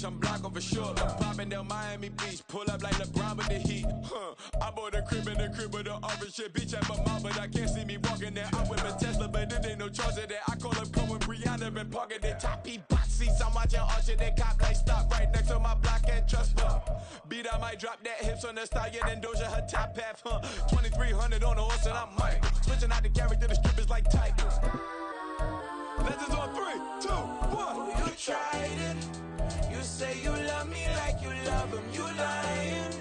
I'm blocking for sure. Popping down Miami Beach, pull up like LeBron with the heat. I bought a crib in the crib with the office shit. Bitch at my mom, but I can't see me walking there. I'm with a Tesla, but there ain't no charge of that. I call up Cohen, Brianna, and parking the top box seats. I'm watching Archer, they cop like stop right next to my block and trust her. Beat, I might drop that hips on the stallion and Doja her top half, 2300 on the horse and I'm Michael. Switching out the character, the strippers like Tigers. Legends on 3, 2, 1. You tried it. You say you love me like you love him. You lying.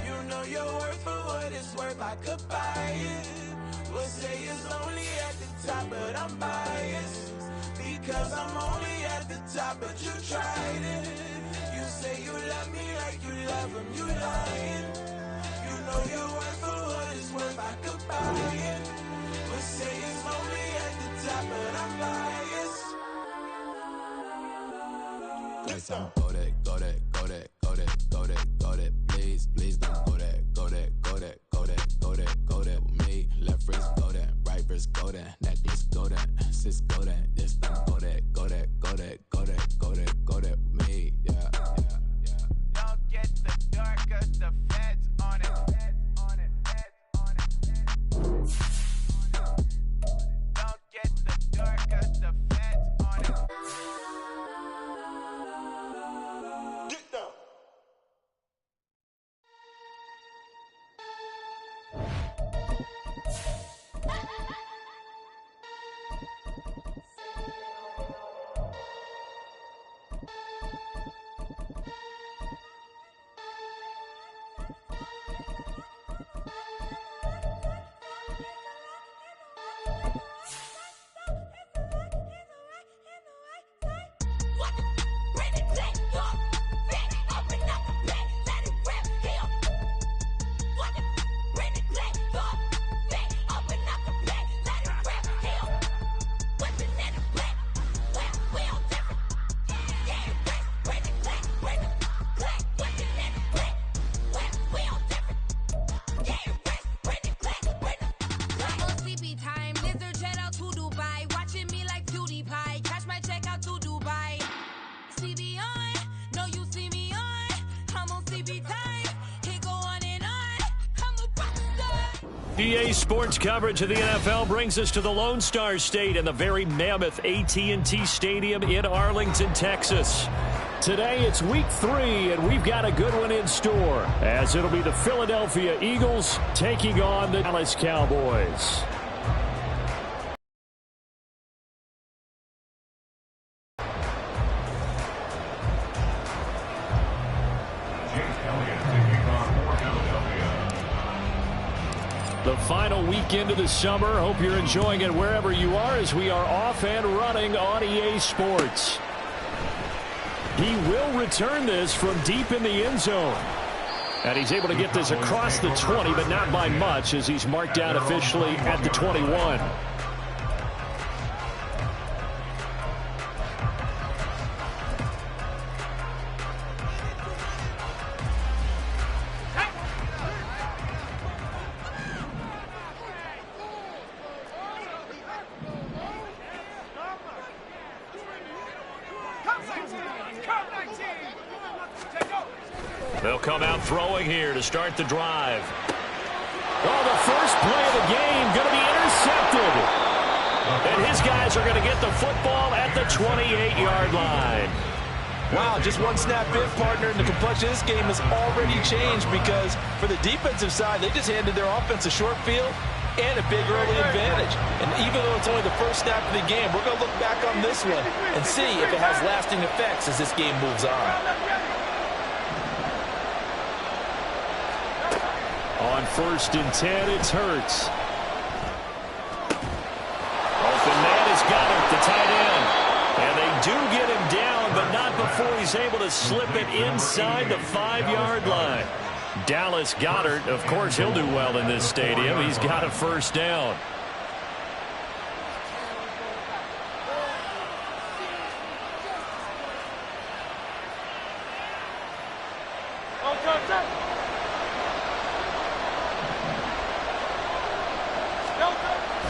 You know your worth for what it's worth. I could buy it. We'll say it's only at the top, but I'm biased because I'm only at the top. But you tried it. You say you love me like you love him. You lying. You know your worth for what it's worth. I could buy it. We'll say it's only at the top, but I'm biased. Go there, go there, go there, go there, go there, go there. Please, please don't go there, go there, go there, go there, go there, go there with me. Left wrist go there, right wrist go there, necklace go there, sis go there, this thing go there, go there, go there, go there, go there, go there with me. Yeah, yeah, yeah. Don't get the dark 'cause the feds on it. Don't get the dark 'cause the feds on it. Get down. EA Sports coverage of the NFL brings us to the Lone Star State and the very mammoth AT&T Stadium in Arlington, Texas. Today it's week 3, and we've got a good one in store, as it'll be the Philadelphia Eagles taking on the Dallas Cowboys. The final weekend of the summer. Hope you're enjoying it wherever you are, as we are off and running on EA Sports. He will return this from deep in the end zone. And he's able to get this across the 20, but not by much, as he's marked down officially at the 21. They'll come out throwing here to start the drive. Oh, the first play of the game going to be intercepted. And his guys are going to get the football at the 28-yard line. Wow, just one snap in, partner, and the complexion of this game has already changed, because for the defensive side, they just handed their offense a short field and a big early advantage. And even though it's only the first snap of the game, we're going to look back on this one and see if it has lasting effects as this game moves on. On 1st and 10, it's Nerz. Open man is Goddard, the tight end. And they do get him down, but not before he's able to slip it inside the 5-yard line. Dallas Goedert, of course, he'll do well in this stadium. He's got a first down.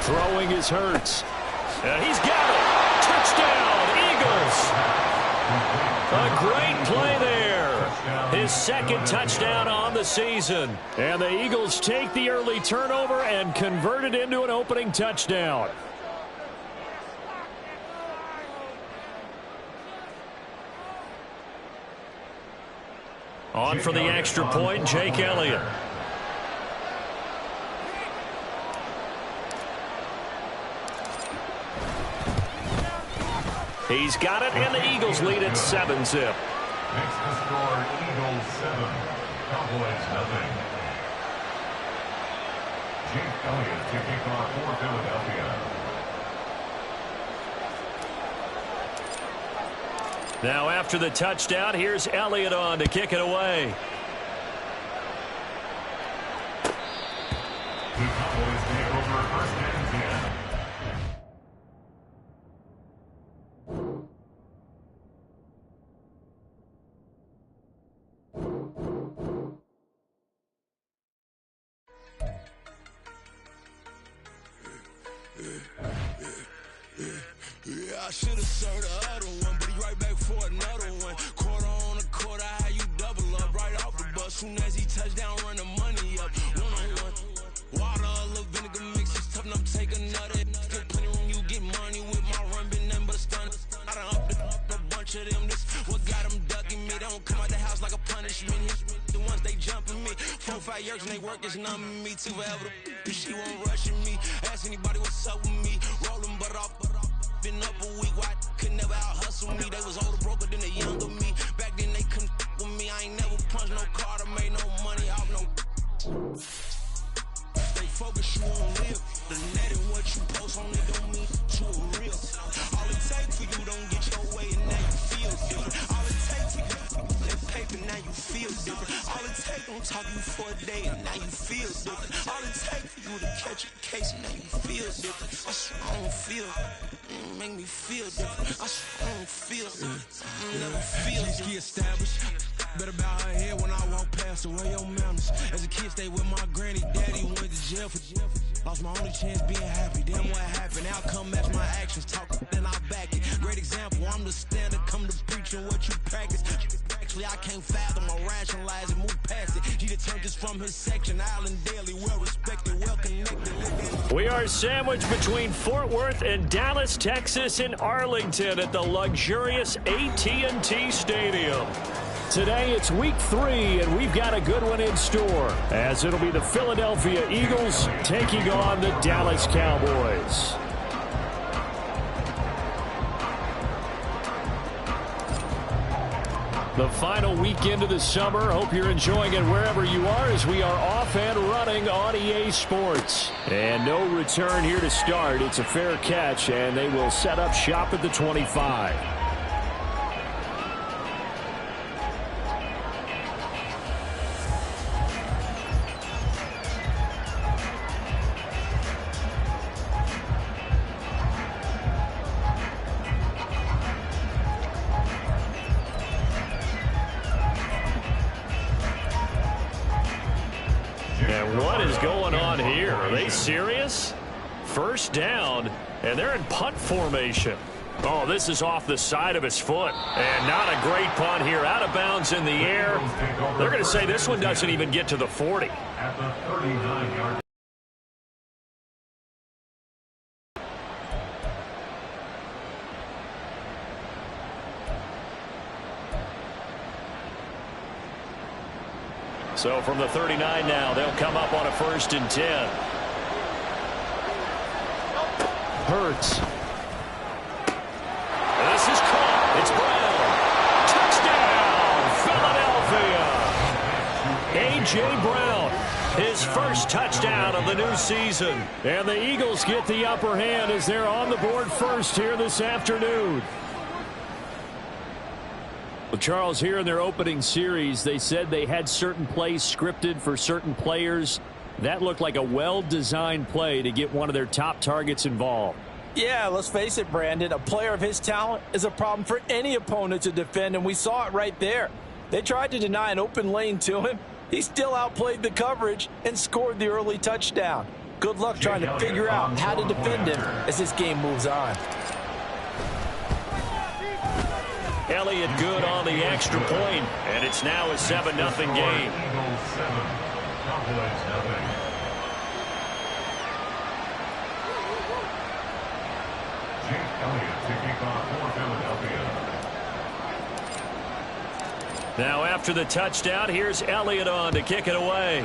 Throwing is Nerz. And he's got it. Touchdown, Eagles. A a great play there. His second touchdown on the season. And the Eagles take the early turnover and convert it into an opening touchdown. On for the extra point, Jake Elliott. He's got it, and the Eagles lead at 7-zip. Makes the score Eagles 7, Cowboys 0. Jake Elliott to kick off for Philadelphia. Now after the touchdown, here's Elliott on to kick it away. The Cowboys take over first and 10. I should have served the other one, but he right back for another one. Quarter on a quarter, how you double up right off the bus. Soon as he touched down, run the money up. One-on-one. Water, a little vinegar mix, it's tough enough to take another. Still plenty room, you get money with my run, been nothing but a stun. I done up a bunch of them. This what got them ducking me. They don't come out the house like a punishment. The ones they jumping me. 4-5 years and they work is numbing me. Too forever. She won't rushing me. Ask anybody what's up with me. Rolling butt off. Been up a week, why could never out hustle me? They was older, broker than the younger me. Back then they couldn't with me. I ain't never punched no card or made no money off no. Stay focused, you won't live. The net and what you post on it don't mean to a real. All it takes for you don't get your way and now you feel different. All it takes for you that paper, now you feel different. All it takes don't talk you for a day and now you feel different. All it takes for you to catch a case and now you feel different. I swear I don't feel. Make me feel different. I swear I don't feel. I never feel. Ski established. Better bow her head when I walk past the way your manners. As a kid, stayed with my granny, daddy went to jail for jail. Lost my only chance being happy. Then what happened? Outcome match my actions. Talk, then I back it. Great example. I'm the standard. Come to preaching what you practice. Actually, I can't fathom or rationalize and move past it. He determined just from his section. Island Daily, well respected, well connected. We are sandwiched between Fort Worth and Dallas, Texas, and Arlington at the luxurious AT&T Stadium. Today it's week 3, and we've got a good one in store, as it'll be the Philadelphia Eagles taking on the Dallas Cowboys. The final weekend of the summer. Hope you're enjoying it wherever you are, as we are off and running on EA Sports. And no return here to start. It's a fair catch, and they will set up shop at the 25. And what is going on here? Are they serious? First down, and they're in punt formation. Oh, this is off the side of his foot. And not a great punt here. Out of bounds in the air. They're going to say this one doesn't even get to the 40. At the 39-yard. So from the 39 now, they'll come up on a 1st and 10. Hurts. This is caught. It's Brown. Touchdown, Philadelphia. A.J. Brown, his first touchdown of the new season. And the Eagles get the upper hand as they're on the board first here this afternoon. Well, Charles, here in their opening series, they said they had certain plays scripted for certain players. That looked like a well-designed play to get one of their top targets involved. Yeah, let's face it, Brandon. A player of his talent is a problem for any opponent to defend, and we saw it right there. They tried to deny an open lane to him. He still outplayed the coverage and scored the early touchdown. Good luck trying to figure out how to defend him as this game moves on. Elliott good on the extra point, and it's now a 7-0 game. Eagles 7, Cowboys nothing. Jake Elliott to kick off for Philadelphia. Now after the touchdown, here's Elliott on to kick it away.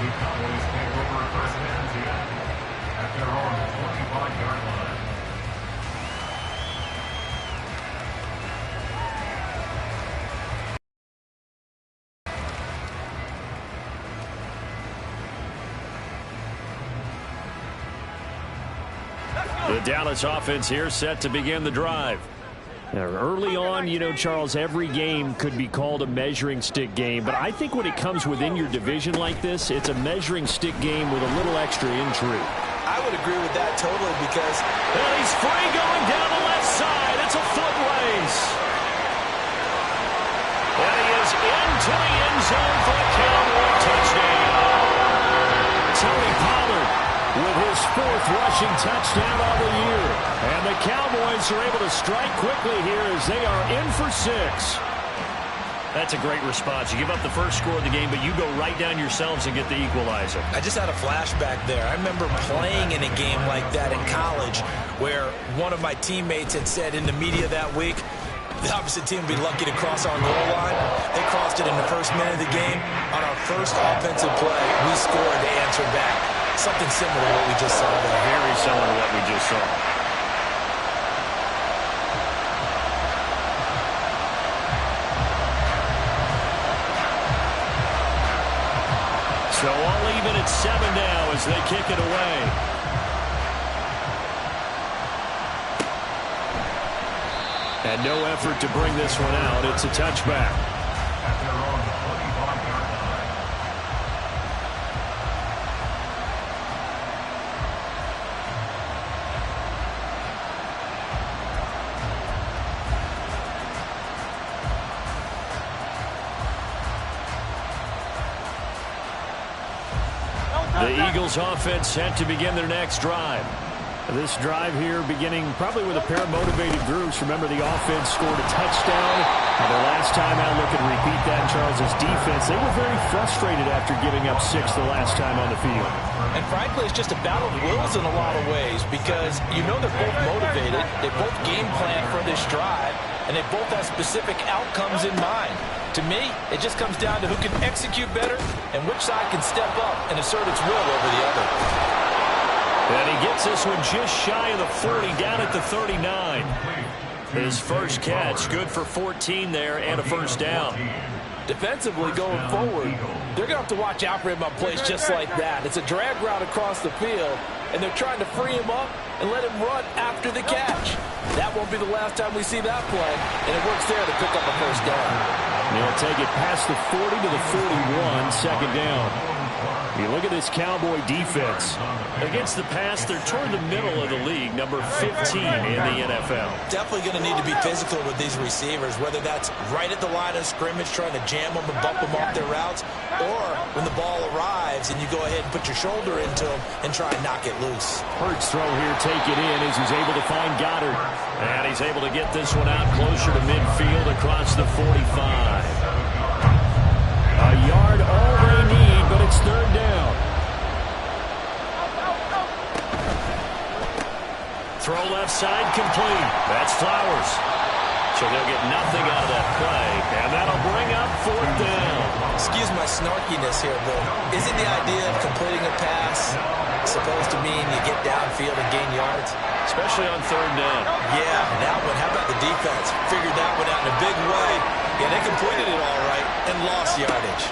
The Cowboys take over first and 10 at their own 25-yard line. The Dallas offense here set to begin the drive. Now, early on, you know, Charles, every game could be called a measuring stick game, but I think when it comes within your division like this, it's a measuring stick game with a little extra intrigue. I would agree with that totally because he's free going down the left side. It's a foot race. And he is into the end zone for a Cowboy touchdown. Tony Pollard with his 4th rushing touchdown of the year. And the Cowboys are able to strike quickly here as they are in for 6. That's a great response. You give up the first score of the game, but you go right down yourselves and get the equalizer. I just had a flashback there. I remember playing in a game like that in college where one of my teammates had said in the media that week, the opposite team would be lucky to cross our goal line. They crossed it in the first minute of the game. On our first offensive play, we scored to answer back. Something similar to what we just saw there. Very similar to what we just saw. So all even at 7 now as they kick it away. And no effort to bring this one out. It's a touchback. At their own 25-yard line. The Eagles offense set to begin their next drive. This drive here beginning probably with a pair of motivated groups. Remember, the offense scored a touchdown. The last time out, look and repeat that in Charles's defense. They were very frustrated after giving up 6 the last time on the field. And frankly, it's just a battle of wills in a lot of ways because you know they're both motivated. They both game plan for this drive, and they both have specific outcomes in mind. To me, it just comes down to who can execute better and which side can step up and assert its will over the other. And he gets this one just shy of the 40, down at the 39. His first catch, good for 14 there and a first down. Defensively going forward, they're going to have to watch out for him on plays just like that. It's a drag route across the field, and they're trying to free him up and let him run after the catch. That won't be the last time we see that play, and it works there to pick up a first down. They'll take it past the 40 to the 41, second down. You look at this Cowboy defense. Against the pass, they're toward the middle of the league, number 15 in the NFL. Definitely going to need to be physical with these receivers, whether that's right at the line of scrimmage trying to jam them and bump them off their routes, or when the ball arrives and you go ahead and put your shoulder into them and try and knock it loose. Hurts throw here, take it in as he's able to find Goddard. And he's able to get this one out closer to midfield across the 45. A yard all they need, but it's third down. Throw left side complete. That's Flowers. So they'll get nothing out of that play, and that'll bring up fourth down. Excuse my snarkiness here, but isn't the idea of completing a pass supposed to mean you get downfield and gain yards? Especially on third down. Yeah, that one. How about the defense? Figured that one out in a big way. Yeah, they completed it all right and lost yardage.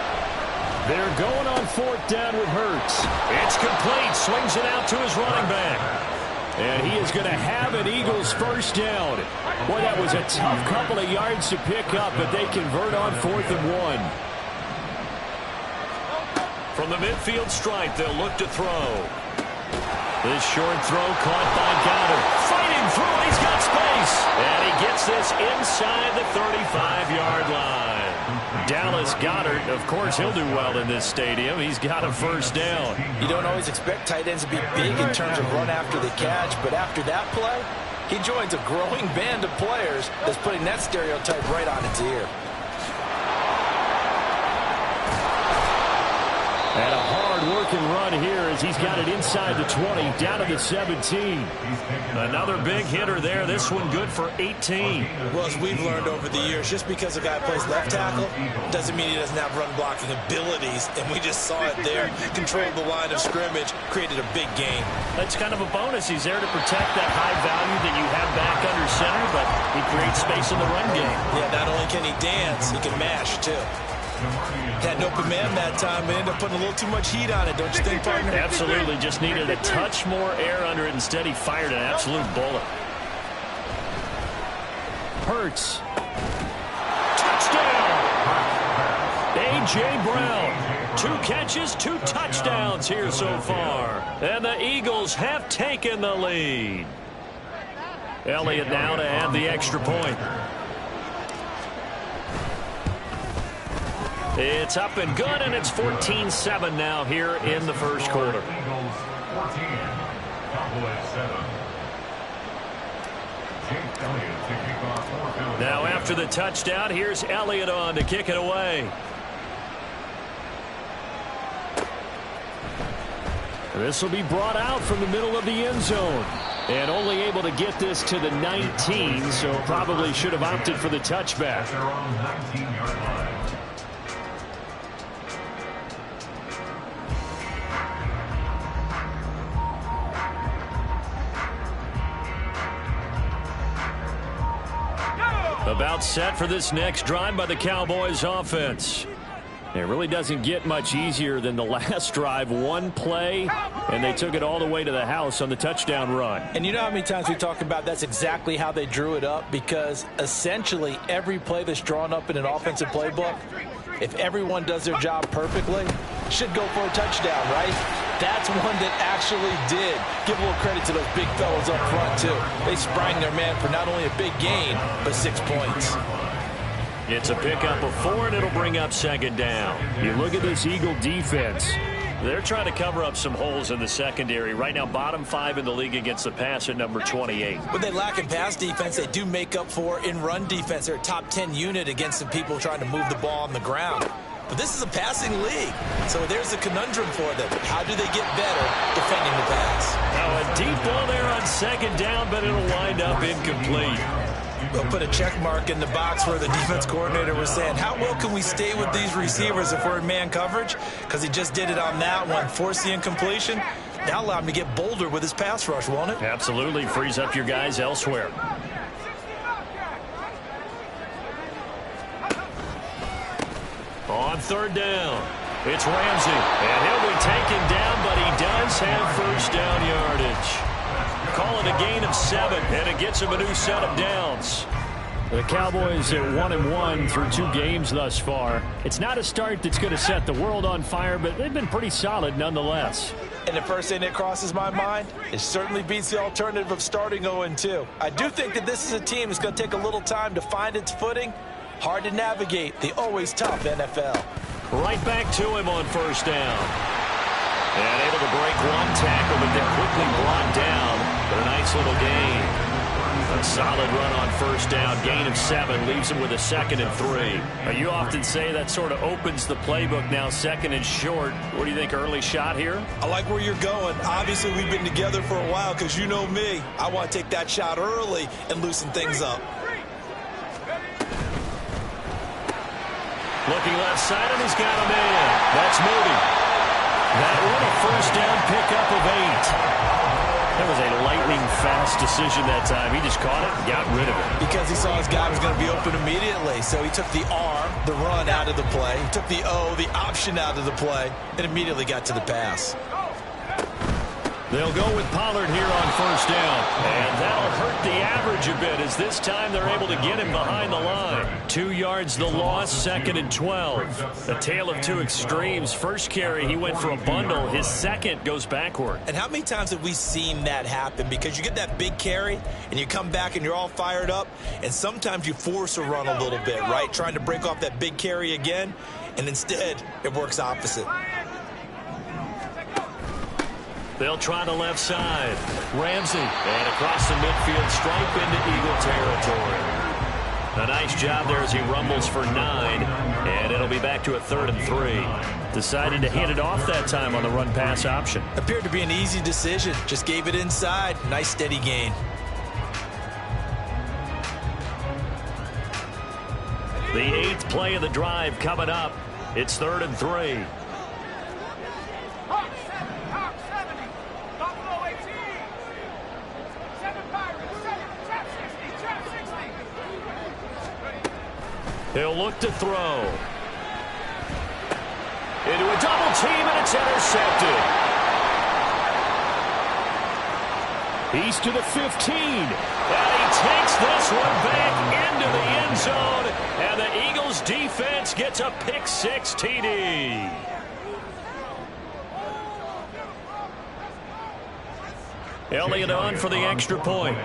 They're going on fourth down with Hurts. It's complete. Swings it out to his running back. And he is going to have an Eagles first down. Boy, that was a tough couple of yards to pick up, but they convert on 4th and 1. From the midfield stripe, they'll look to throw. This short throw caught by Goddard. Fighting through, he's got space. And he gets this inside the 35-yard line. Dallas Goedert. Of course, he'll do well in this stadium. He's got a first down. You don't always expect tight ends to be big in terms of run after the catch, but after that play, he joins a growing band of players that's putting that stereotype right on its ear. And a hard-working run here as he's got it inside the 20, down to the 17. Another big hitter there. This one good for 18. Well, as we've learned over the years, just because a guy plays left tackle doesn't mean he doesn't have run-blocking abilities, and we just saw it there. Controlled the line of scrimmage, created a big gain. That's kind of a bonus. He's there to protect that high value that you have back under center, but he creates space in the run game. Yeah, not only can he dance, he can mash, too. Had an open man that time, but ended up putting a little too much heat on it, don't you think, partner? Absolutely. Just needed a touch more air under it. Instead, he fired an absolute bullet. Hurts. Touchdown! A.J. Brown. 2 catches, 2 touchdowns here so far. And the Eagles have taken the lead. Elliott now to add the extra point. It's up and good, and it's 14-7 now here in the first quarter. Eagles 14, Cowboys 7. Jake Elliott to kick off for Philadelphia. Now after the touchdown, here's Elliott on to kick it away. This will be brought out from the middle of the end zone. And only able to get this to the 19, so probably should have opted for the touchback. They're on 19-yard line. About set for this next drive by the Cowboys offense. It really doesn't get much easier than the last drive. One play, and they took it all the way to the house on the touchdown run. And you know how many times we talk about that's exactly how they drew it up? Because essentially every play that's drawn up in an offensive playbook, if everyone does their job perfectly, should go for a touchdown, right? That's one that actually did. Give a little credit to those big fellas up front, too. They sprang their man for not only a big gain, but 6 points. It's a pickup of 4, and it'll bring up second down. You look at this Eagle defense. They're trying to cover up some holes in the secondary. Right now, bottom 5 in the league against the pass at number 28. What they lack in pass defense, they do make up for in run defense. They're a top 10 unit against the people trying to move the ball on the ground. But this is a passing league, so there's a conundrum for them. How do they get better defending the pass? Now a deep ball there on second down, but it'll wind up incomplete. We'll put a check mark in the box where the defense coordinator was saying, how well can we stay with these receivers if we're in man coverage? Because he just did it on that one, forced the incompletion. Now allow him to get bolder with his pass rush, won't it? Absolutely, frees up your guys elsewhere. On third down, it's Ramsey, and he'll be taken down, but he does have first down yardage. Call it a gain of 7, and it gets him a new set of downs. The Cowboys at 1-1 through 2 games thus far. It's not a start that's going to set the world on fire, but they've been pretty solid nonetheless. And the first thing that crosses my mind, it certainly beats the alternative of starting 0-2. I do think that this is a team that's going to take a little time to find its footing. Hard to navigate the always tough NFL. Right back to him on first down. And able to break one tackle, but then quickly brought down. But a nice little gain. A solid run on first down. Gain of 7 leaves him with a 2nd and 3. You often say that sort of opens the playbook now, 2nd and short. What do you think, early shot here? I like where you're going. Obviously, we've been together for a while because you know me. I want to take that shot early and loosen things up. Looking left side, and he's got a man. That's Moody. That one a first down pickup of 8. That was a lightning-fast decision that time. He just caught it and got rid of it. Because he saw his guy was going to be open immediately. So he took the R, the run, out of the play. He took the O, the option, out of the play, and immediately got to the pass. They'll go with Pollard here on first down. And that'll hurt the average a bit as this time they're able to get him behind the line. 2 yards the loss, 2nd and 12. A tale of two extremes. First carry, he went for a bundle. His second goes backward. And how many times have we seen that happen? Because you get that big carry, and you come back and you're all fired up, and sometimes you force a run a little bit, right? Trying to break off that big carry again, and instead it works opposite. They'll try the left side. Ramsey, and across the midfield stripe into Eagle territory. A nice job there as he rumbles for 9, and it'll be back to a 3rd and 3. Decided to hand it off that time on the run-pass option. Appeared to be an easy decision. Just gave it inside. Nice steady gain. The 8th play of the drive coming up. It's 3rd and 3. He'll look to throw. Into a double team, and it's intercepted. He's to the 15. And he takes this one back into the end zone. And the Eagles defense gets a pick-6 TD. Elliott on for the extra point.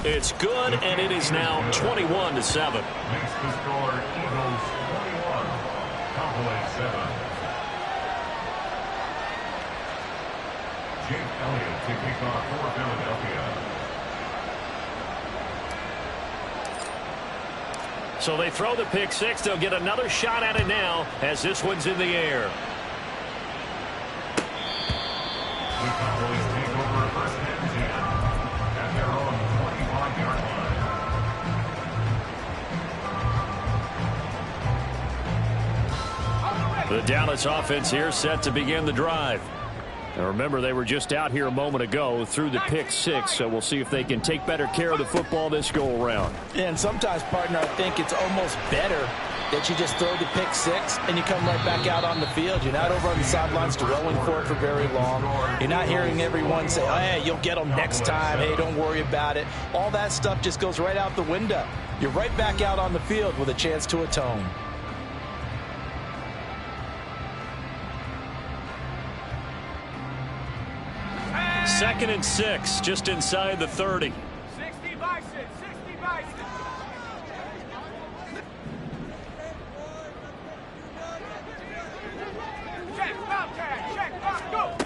It's good, and it is now 21-7. Makes the score Eagles 21, Cowboys 7. Jake Elliott to kick off for Philadelphia. So they throw the pick-6. They'll get another shot at it now as this one's in the air. The Cowboys take over 1st and 10 at their own 25-yard line. The Dallas offense here set to begin the drive. Now remember, they were just out here a moment ago through the pick-6, so we'll see if they can take better care of the football this go-around. And sometimes, partner, I think it's almost better that you just throw the pick-6 and you come right back out on the field. You're not over on the sidelines dwelling for it for very long. You're not hearing everyone say, oh, hey, you'll get them next time. Hey, don't worry about it. All that stuff just goes right out the window. You're right back out on the field with a chance to atone. Second and 6, just inside the 30. 60 bison, 60 bison. Check, go.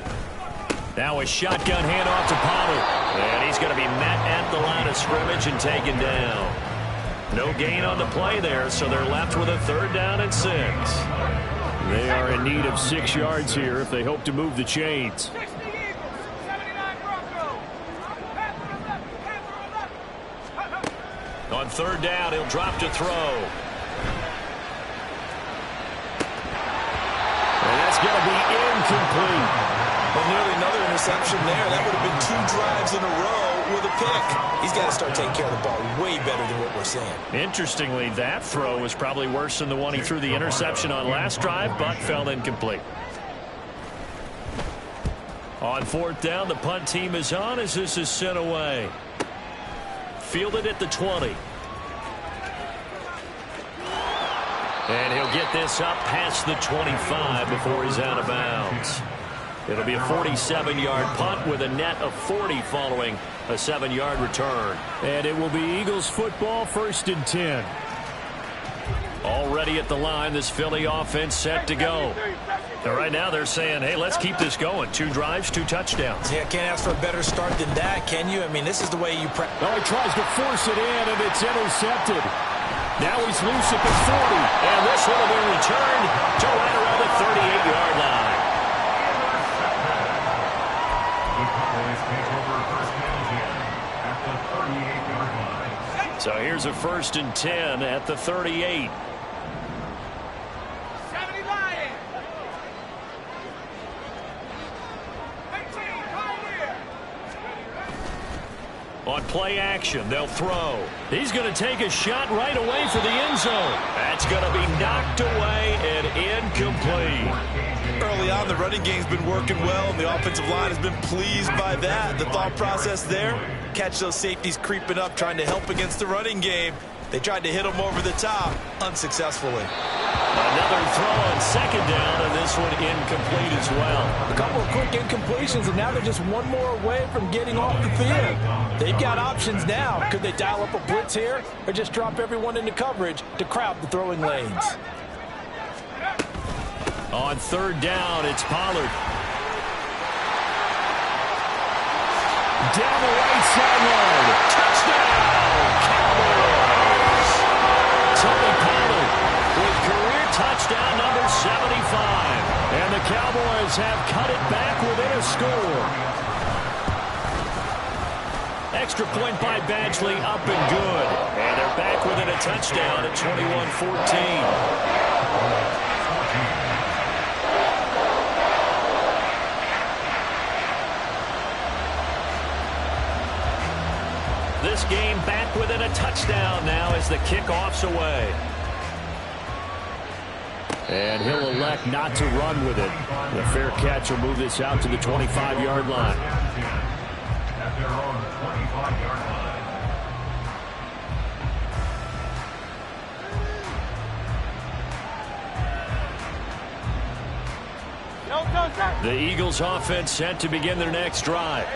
Now a shotgun handoff to Pollard. And he's going to be met at the line of scrimmage and taken down. No gain on the play there, so they're left with a 3rd down and 6. They are in need of 6 yards here if they hope to move the chains. On 3rd down, he'll drop to throw. And that's going to be incomplete. Well, nearly another interception there. That would have been 2 drives in a row with a pick. He's got to start taking care of the ball way better than what we're seeing. Interestingly, that throw was probably worse than the one he threw the interception on last drive, but fell incomplete. On 4th down, the punt team is on as this is sent away. Fielded at the 20. And he'll get this up past the 25 before he's out of bounds. It'll be a 47-yard punt with a net of 40 following a 7-yard return. And it will be Eagles football, 1st and 10. Already at the line, this Philly offense set to go. And right now they're saying, hey, let's keep this going. 2 drives, 2 touchdowns. Yeah, can't ask for a better start than that, can you? I mean, this is the way you practice. Oh, he tries to force it in, and it's intercepted. Now he's loose at the 40, and this one will be returned to right around the 38-yard line. The Cowboys take over 1st and 10 at the 38-yard line. So here's a 1st and 10 at the 38. On play action, they'll throw. He's going to take a shot right away for the end zone. That's going to be knocked away and incomplete. early on. The running game's been working well, and the offensive line has been pleased by that. The thought process there, catch those safeties creeping up, trying to help against the running game. They tried to hit them over the top, unsuccessfully. Another throw on second down, and this one incomplete as well. A couple of quick incompletions, and now they're just one more away from getting off the field. They've got options now. Could they dial up a blitz here, or just drop everyone into coverage to crowd the throwing lanes? On third down, it's Pollard. Down the right sideline. Touchdown, Cowboys! Tony Pollard with career touchdown number 75. And the Cowboys have cut it back within a score. Extra point by Badgley, up and good. And they're back within a touchdown at 21-14. This game back within a touchdown now as the kickoff's away. And he'll elect not to run with it. The fair catch will move this out to the 25-yard line. At their own 25-yard line. The Eagles offense set to begin their next drive.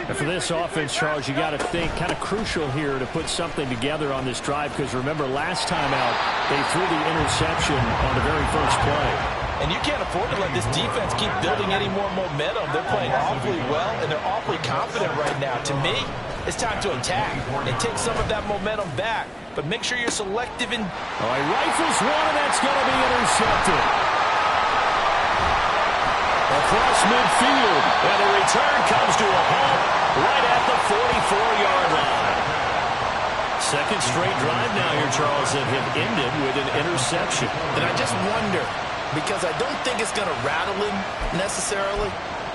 And for this offense, Charles, you got to think kind of crucial here to put something together on this drive, because remember last time out they threw the interception on the very first play. And you can't afford to let this defense keep building any more momentum. They're playing awfully well, and they're awfully confident right now. To me, it's time to attack and take some of that momentum back. But make sure you're selective in... Oh, he rifles one, and that's going to be intercepted. Across midfield, and the return comes to a halt right at the 44-yard line. Second straight drive now here, Charles, that have ended with an interception. And I just wonder, because I don't think it's going to rattle him necessarily,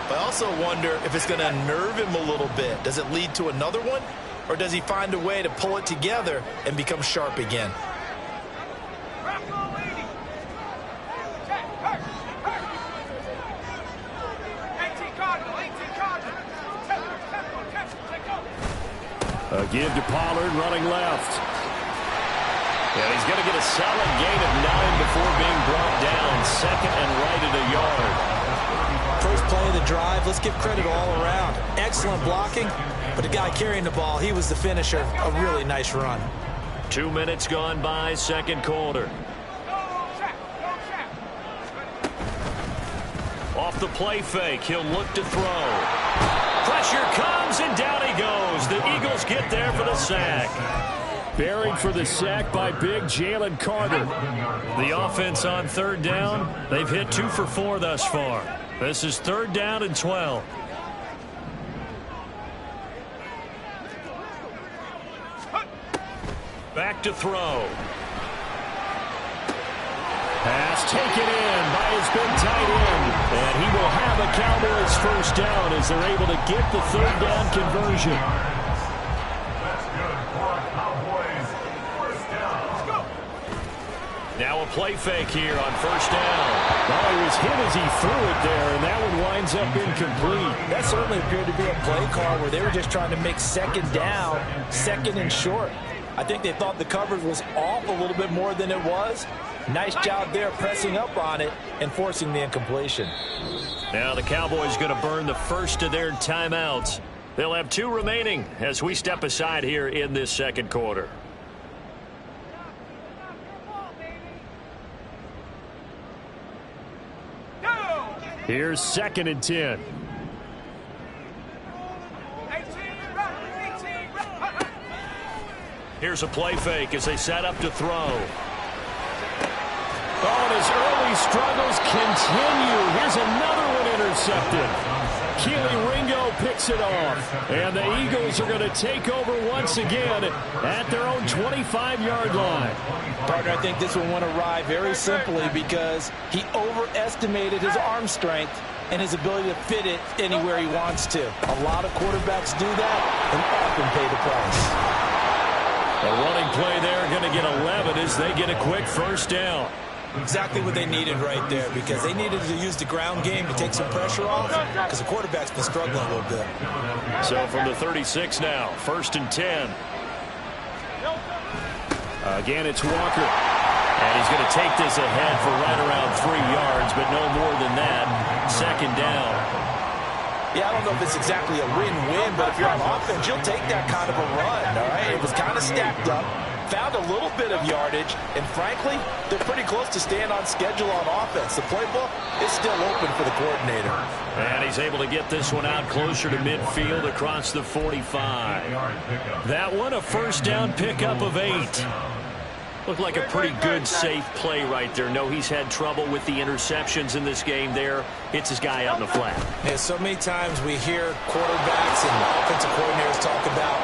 but I also wonder if it's going to unnerve him a little bit. Does it lead to another one, or does he find a way to pull it together and become sharp again? A give to Pollard, running left. And he's going to get a solid gain of 9 before being brought down. Second and right at a yard. First play of the drive, let's give credit all around. Excellent blocking, but the guy carrying the ball, he was the finisher. A really nice run. 2 minutes gone by, second quarter. Off the play fake, he'll look to throw. Pressure comes, and down he goes. The Eagles get there for the sack. Buried for the sack by big Jalen Carter. The offense on third down, they've hit 2 for 4 thus far. This is third down and 12. Back to throw. Pass taken in by his big tight end. And he will have a Cowboys first down as they're able to get the third down conversion. That's good for a Cowboys first down. Let's go. Now a play fake here on first down. Well, he was hit as he threw it there, and that one winds up incomplete. That certainly appeared to be a play call where they were just trying to make second down, second and short. I think they thought the coverage was off a little bit more than it was. Nice job there pressing up on it and forcing the incompletion. Now the Cowboys going to burn the first of their timeouts. They'll have 2 remaining as we step aside here in this second quarter. Here's second and 10. Here's a play fake as they set up to throw. Oh, and his early struggles continue. Here's another one intercepted. Keely Ringo picks it off. And the Eagles are going to take over once again at their own 25-yard line. Partner, I think this one went awry very simply because he overestimated his arm strength and his ability to fit it anywhere he wants to. A lot of quarterbacks do that and often pay the price. A running play there, going to get 11 as they get a quick first down. Exactly what they needed right there, because they needed to use the ground game to take some pressure off, because the quarterback's been struggling a little bit. So from the 36 now, 1st and 10. Again, it's Walker. And he's going to take this ahead for right around 3 yards, but no more than that. 2nd down. Yeah, I don't know if it's exactly a win-win, but if you're on offense, you'll take that kind of a run, all right? It was kind of stacked up, found a little bit of yardage, and frankly, they're pretty close to staying on schedule on offense. The playbook is still open for the coordinator. And he's able to get this one out closer to midfield across the 45. That one, a 1st down pickup of 8. Looked like a pretty good, safe play right there. No, he's had trouble with the interceptions in this game there. Hits his guy out in the flat. Yeah, so many times we hear quarterbacks and offensive coordinators talk about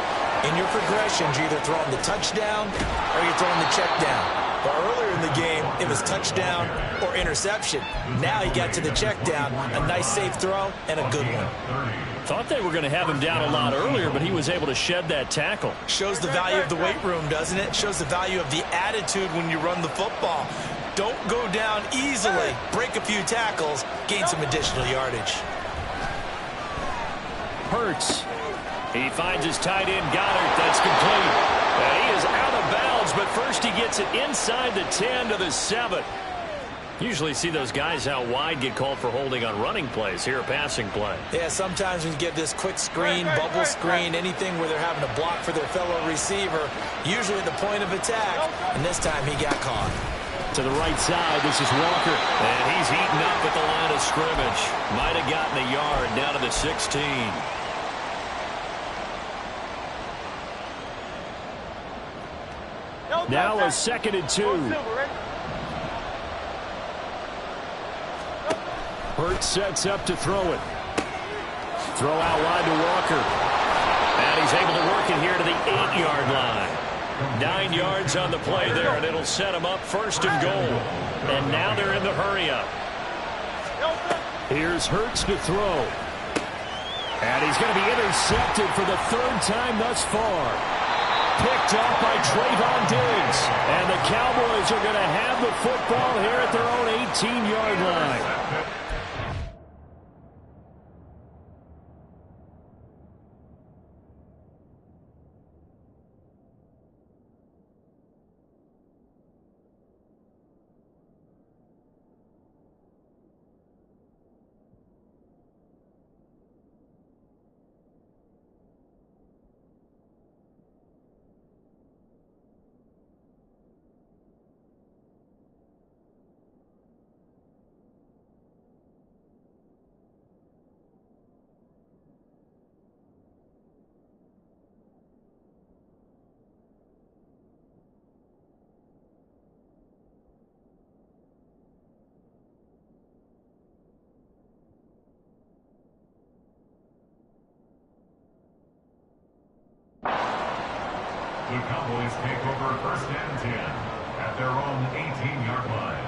in your progressions, you're either throwing the touchdown or you're throwing the check down. But earlier in the game, it was touchdown or interception. Now he got to the check down, a nice safe throw, and a good one. Thought they were going to have him down a lot earlier, but he was able to shed that tackle. Shows the value of the weight room, doesn't it? Shows the value of the attitude when you run the football. Don't go down easily. Break a few tackles, gain some additional yardage. Hurts. He finds his tight end, Goddard. That's complete. And he is out of bounds, but first he gets it inside the 10 to the 7. Usually see those guys out wide get called for holding on running plays. Here a passing play. Yeah, sometimes when you get this quick screen, bubble screen, anything where they're having to block for their fellow receiver, usually at the point of attack, and this time he got caught. To the right side, this is Walker, and he's eaten up at the line of scrimmage. Might have gotten a yard down to the 16. Now a 2nd and 2. Hurts sets up to throw it. Throw out wide to Walker. And he's able to work it here to the 8-yard line. 9 yards on the play there, and it'll set him up 1st and goal. And now they're in the hurry-up. Here's Hurts to throw. And he's going to be intercepted for the 3rd time thus far. Picked off by Trayvon Diggs. And the Cowboys are going to have the football here at their own 18-yard line. The Cowboys take over 1st and 10 at their own 18-yard line.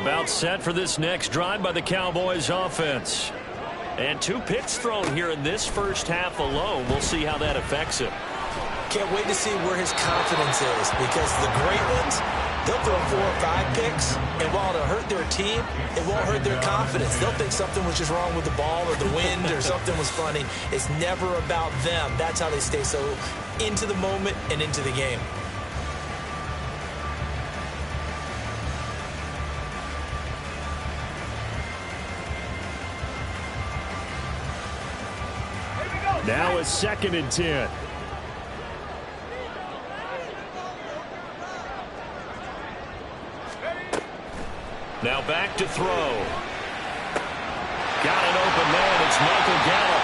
About set for this next drive by the Cowboys offense. And 2 picks thrown here in this first half alone. We'll see how that affects him. Can't wait to see where his confidence is, because the great ones, they'll throw 4 or 5 picks, and while it'll hurt their team, it won't hurt their confidence. They'll think something was just wrong with the ball or the wind or something was funny. It's never about them. That's how they stay so into the moment and into the game. Now a 2nd and 10. Now back to throw. Got an open man. It's Michael Gallup.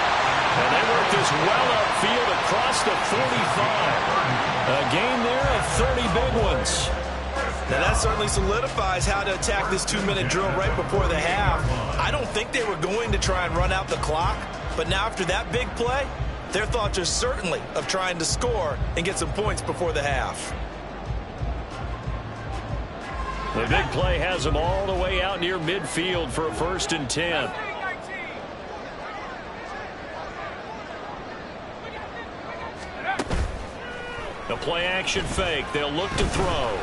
And they work this well upfield across the 45. A gain there of 30 big ones. Now that certainly solidifies how to attack this 2-minute drill right before the half. I don't think they were going to try and run out the clock, but now after that big play, Their thoughts are certainly of trying to score and get some points before the half. The big play has them all the way out near midfield for a 1st and 10. The play action fake. They'll look to throw.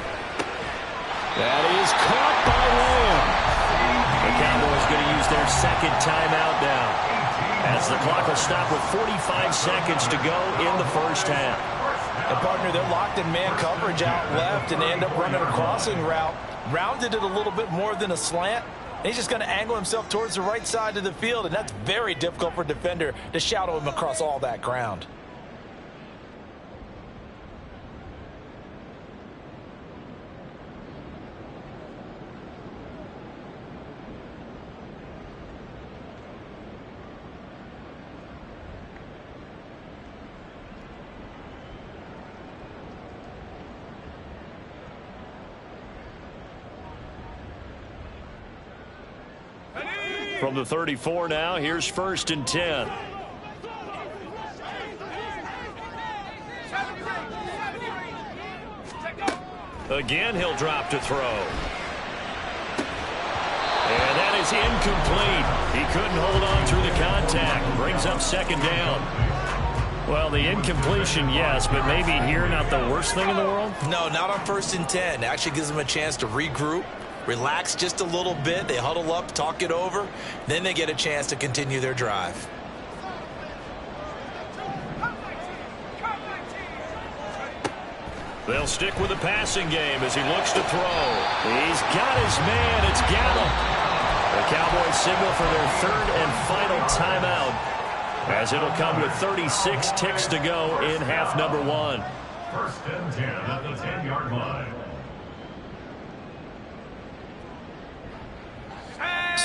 That is caught by Lamb. The Cowboys going to use their 2nd timeout now, as the clock will stop with 45 seconds to go in the 1st half. And partner, they're locked in man coverage out left, and they end up running a crossing route. Rounded it a little bit more than a slant. And he's just going to angle himself towards the right side of the field, and that's very difficult for a defender to shadow him across all that ground. From the 34 now, here's 1st and 10. Again, he'll drop to throw. And that is incomplete. He couldn't hold on through the contact. Brings up 2nd down. Well, the incompletion, yes, but maybe here not the worst thing in the world? No, not on 1st and 10. It actually gives them a chance to regroup, relax just a little bit. They huddle up, talk it over. Then they get a chance to continue their drive. They'll stick with the passing game as he looks to throw. He's got his man. It's Gallup. The Cowboys signal for their 3rd and final timeout, as it'll come with 36 ticks to go in half number 1. 1st and 10 at the 10-yard line.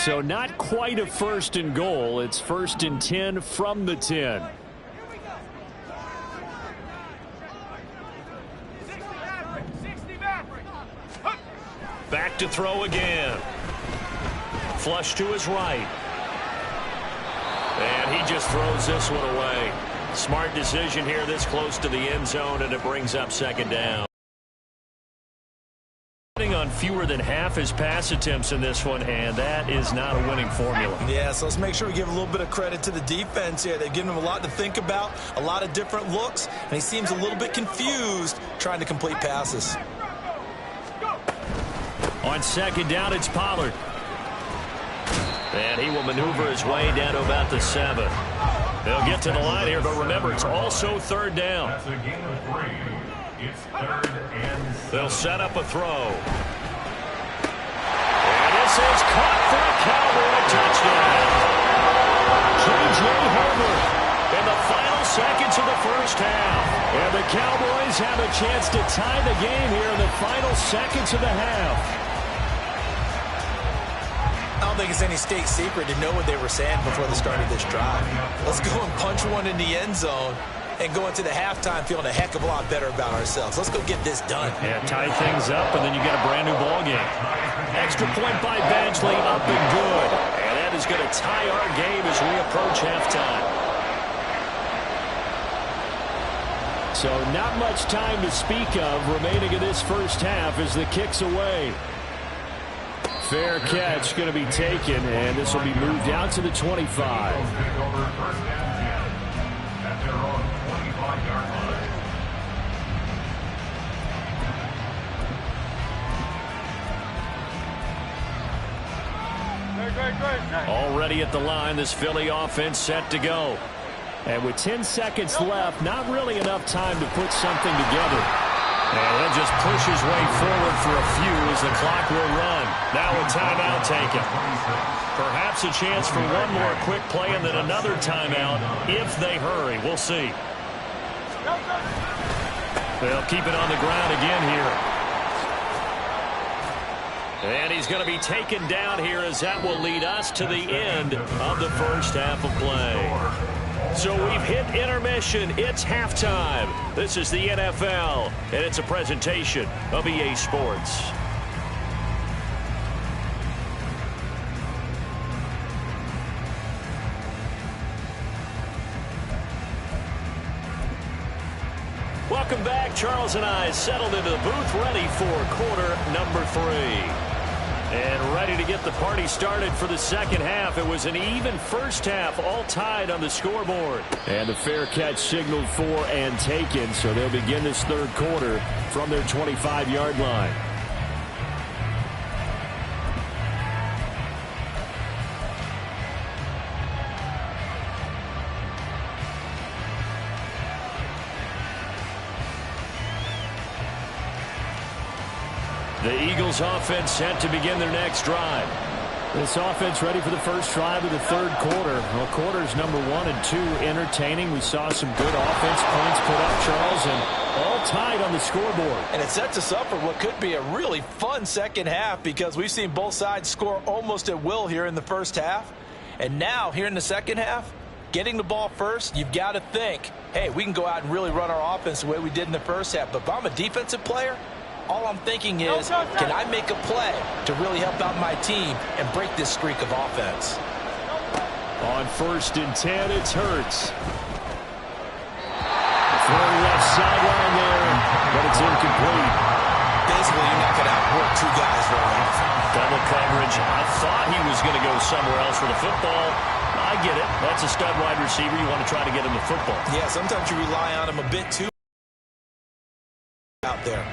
So not quite a 1st and goal. It's 1st and 10 from the 10. Back to throw again. Flush to his right. And he just throws this one away. Smart decision here this close to the end zone, and it brings up 2nd down. On fewer than half his pass attempts in this one, and that is not a winning formula. Yeah, so let's make sure we give a little bit of credit to the defense here. They've given him a lot to think about, a lot of different looks, and he seems a little bit confused trying to complete passes. On 2nd down, it's Pollard. And he will maneuver his way down to about the 7. They'll get to the line here, but remember, it's also 3rd down. That's a gain of 3. It's 3rd and 7. They'll set up a throw. And this is caught for a Cowboy touchdown. J.J. Herbert in the final seconds of the 1st half. And the Cowboys have a chance to tie the game here in the final seconds of the half. I don't think it's any state secret to know what they were saying before the start of this drive. Let's go and punch one in the end zone and go into the halftime feeling a heck of a lot better about ourselves. Let's go get this done. Yeah, tie things up, and then you get a brand new ball game. Extra point by Badgley, up and good. And that is going to tie our game as we approach halftime. So not much time to speak of remaining in this 1st half as the kick's away. Fair catch going to be taken, and this will be moved out to the 25. Already at the line, this Philly offense set to go. And with 10 seconds left, not really enough time to put something together. And he'll just push his way forward for a few as the clock will run. Now a timeout taken. Perhaps a chance for one more quick play and then another timeout if they hurry. We'll see. They'll keep it on the ground again here. And he's going to be taken down here as that will lead us to the end of the 1st half of play. So we've hit intermission. It's halftime. This is the NFL, and it's a presentation of EA Sports. Welcome back. Charles and I settled into the booth, ready for quarter number 3. And ready to get the party started for the second half. It was an even first half, all tied on the scoreboard. And the fair catch signaled for and taken, so they'll begin this third quarter from their 25-yard line. The Eagles offense set to begin their next drive. This offense ready for the first drive of the third quarter. Well, quarters number 1 and 2 entertaining. We saw some good offense points put up, Charles, and all tied on the scoreboard. And it sets us up for what could be a really fun second half because we've seen both sides score almost at will here in the first half. And now, here in the second half, getting the ball first, you've got to think, hey, we can go out and really run our offense the way we did in the first half. But if I'm a defensive player, all I'm thinking is, can I make a play to really help out my team and break this streak of offense? On 1st and 10, it's Nerz. Throwing left sideline there, but it's incomplete. Basically, you're not going to outwork 2 guys very often. Double coverage. I thought he was going to go somewhere else for the football. I get it. That's a stud wide receiver. You want to try to get him the football. Yeah, sometimes you rely on him a bit too out there.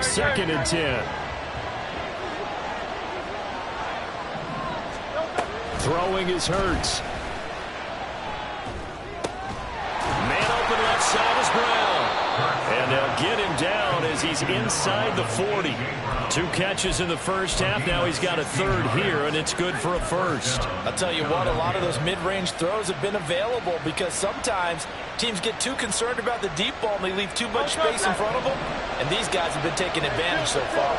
2nd and 10. Throwing is Nerz. Man open left side is Brown. And they'll get him down as he's inside the 40. 2 catches in the first half. Now he's got a third here, and it's good for a first. I'll tell you what, a lot of those mid-range throws have been available because sometimes teams get too concerned about the deep ball and they leave too much space in front of them. And these guys have been taking advantage so far.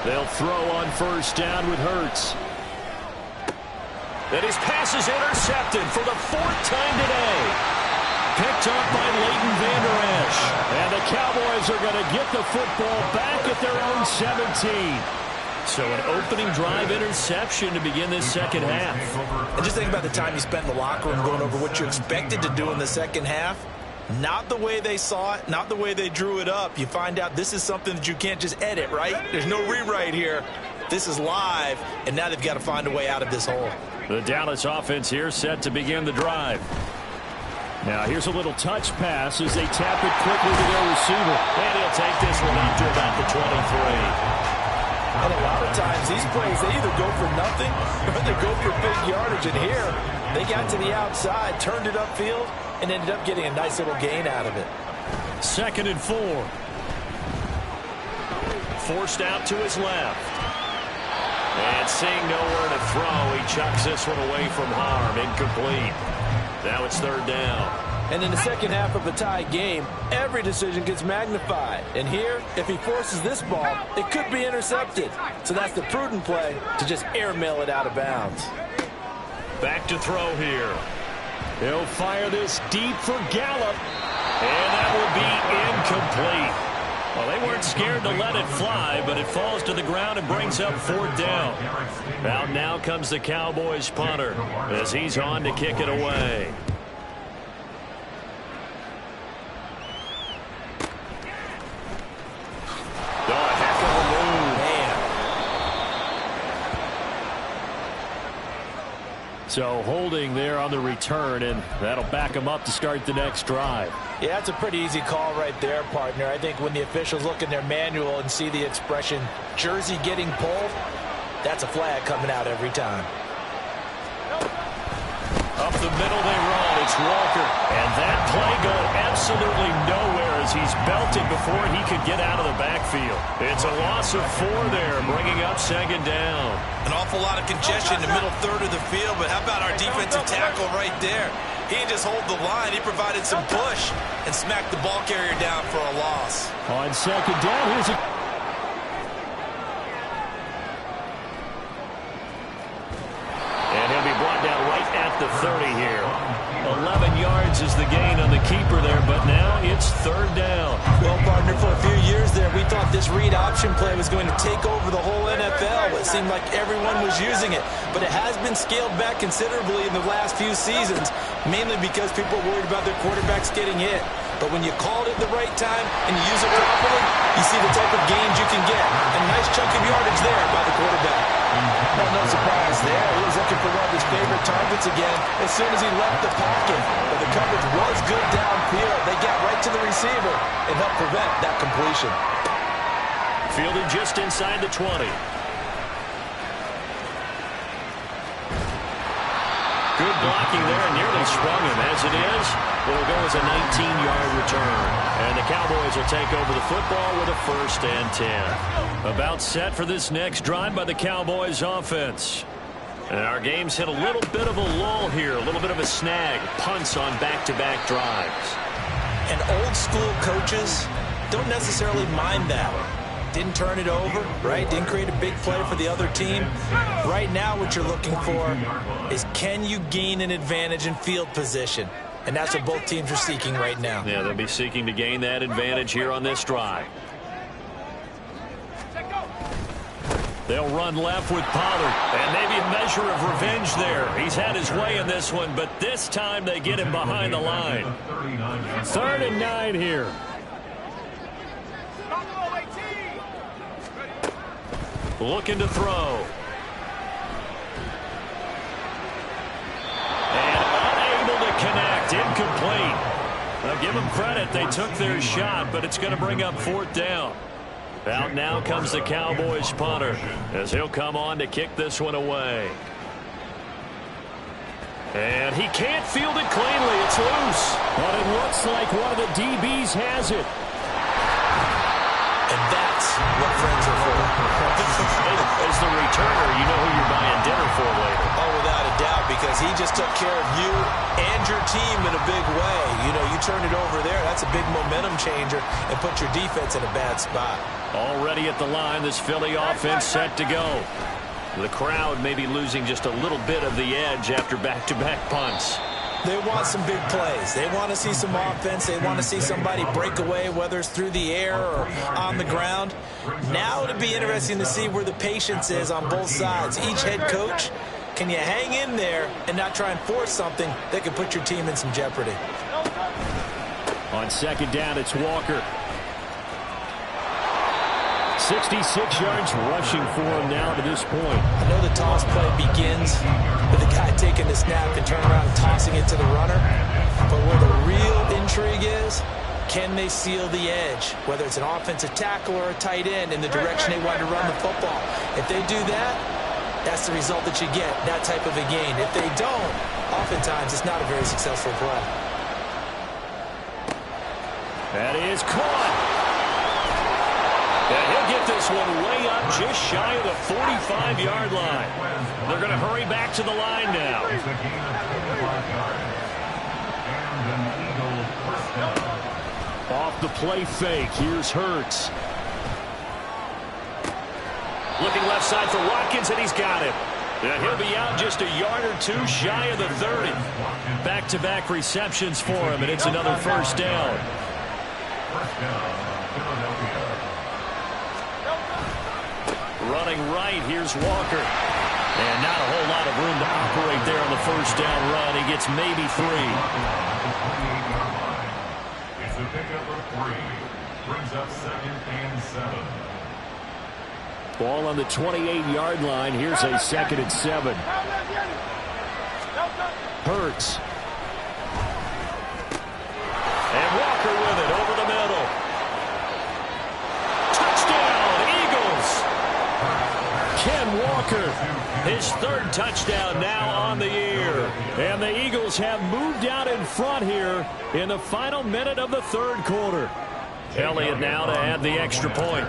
They'll throw on 1st down with Nerz. And his pass is intercepted for the 4th time today. Picked up by Leighton Vander Esch. And the Cowboys are going to get the football back at their own 17. So an opening drive interception to begin this second half. And just think about the time you spent in the locker room going over what you expected to do in the second half. Not the way they saw it, not the way they drew it up. You find out this is something that you can't just edit, right? There's no rewrite here. This is live, and now they've got to find a way out of this hole. The Dallas offense here set to begin the drive. Now here's a little touch pass as they tap it quickly to their receiver. And he'll take this one up to about the 23. And a lot of times these plays, they either go for nothing or they go for big yardage. And here, they got to the outside, turned it upfield, and ended up getting a nice little gain out of it. 2nd and 4. Forced out to his left. And seeing nowhere to throw, he chucks this one away from harm. Incomplete. Now it's 3rd down. And in the second half of a tie game, every decision gets magnified. And here, if he forces this ball, it could be intercepted. So that's the prudent play to just airmail it out of bounds. Back to throw here. He'll fire this deep for Gallup. And that will be incomplete. Well, they weren't scared to let it fly, but it falls to the ground and brings up 4th down. Now comes the Cowboys punter as he's on to kick it away. So holding there on the return, and that'll back them up to start the next drive. Yeah, that's a pretty easy call right there, partner. I think when the officials look in their manual and see the expression, jersey getting pulled, that's a flag coming out every time. Up the middle they run. It's Walker. And that play going absolutely nowhere as he's belted before he could get out of the backfield. It's a loss of 4 there, bringing up 2nd down. An awful lot of congestion in the middle third of the field, but how about our defensive tackle right there? He didn't just hold the line. He provided some push and smacked the ball carrier down for a loss. On 2nd down, here's a... And he'll be brought down right at the 30 here. 11 yards is the gain on the keeper there, but now it's 3rd down. Well, partner, for a few years there, we thought this read option play was going to take over the whole NFL. But seemed like everyone was using it. But it has been scaled back considerably in the last few seasons, mainly because people are worried about their quarterbacks getting hit. But when you call it at the right time and you use it properly, you see the type of gains you can get. A nice chunk of yardage there by the quarterback. Well, no surprise there. He was looking for one of his favorite targets again as soon as he left the pocket. But the coverage was good downfield. They got right to the receiver and helped prevent that completion. Fielded just inside the 20. Good blocking there, and nearly sprung him. As it is, it'll go as a 19-yard return. And the Cowboys will take over the football with a 1st and 10. About set for this next drive by the Cowboys offense. And our game's hit a little bit of a lull here, a little bit of a snag. Punts on back-to-back drives. And old-school coaches don't necessarily mind that. Didn't turn it over, right? Didn't create a big play for the other team. Right now what you're looking for is, can you gain an advantage in field position? And that's what both teams are seeking right now. Yeah, they'll be seeking to gain that advantage here on this drive. They'll run left with Pollard. And maybe a measure of revenge there. He's had his way in this one, but this time they get him behind the line. 3rd and 9 here. Looking to throw. And unable to connect. Incomplete. Now give them credit. They took their shot, but it's going to bring up 4th down. Out now comes the Cowboys punter as he'll come on to kick this one away. And he can't field it cleanly. It's loose. But it looks like one of the DBs has it. And that's what friends are for. As the returner, you know who you're buying dinner for later. Oh, without a doubt, because he just took care of you and your team in a big way. You know, you turn it over there, that's a big momentum changer and put your defense in a bad spot. Already at the line, this Philly offense set to go. The crowd may be losing just a little bit of the edge after back-to-back punts. They want some big plays. They want to see some offense. They want to see somebody break away, whether it's through the air or on the ground. Now it'll be interesting to see where the patience is on both sides. Each head coach, can you hang in there and not try and force something that could put your team in some jeopardy? On 2nd down, it's Walker. 66 yards rushing for him now to this point. I know the toss play begins with the guy taking the snap and turning around and tossing it to the runner. But where the real intrigue is, can they seal the edge? Whether it's an offensive tackle or a tight end in the direction they want to run the football. If they do that, that's the result that you get, that type of a gain. If they don't, oftentimes it's not a very successful play. That is caught. And he'll get this one way up just shy of the 45-yard line. They're going to hurry back to the line now. Off the play fake, here's Hurts. Looking left side for Watkins, and he's got him. And he'll be out just a yard or two shy of the 30. Back-to-back receptions for him, and it's another 1st down. Running right, here's Walker. And not a whole lot of room to operate there on the 1st down run. He gets maybe 3. It's a pickup of 3. Brings up 2nd and 7. Ball on the 28-yard line. Here's a 2nd and 7. Hurts. And Walker with it over the middle. Touchdown, Eagles. Ken Walker, his 3rd touchdown now on the year. And the Eagles have moved out in front here in the final minute of the 3rd quarter. Elliott now to add the extra point.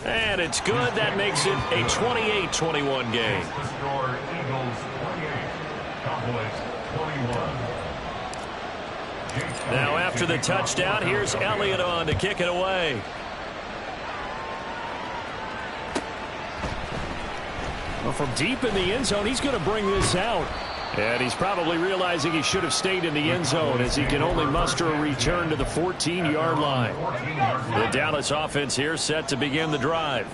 And it's good. That makes it a 28-21 game. Now after the touchdown, here's Elliott on to kick it away. Well, from deep in the end zone, he's going to bring this out. And he's probably realizing he should have stayed in the end zone as he can only muster a return to the 14-yard line. The Dallas offense here set to begin the drive.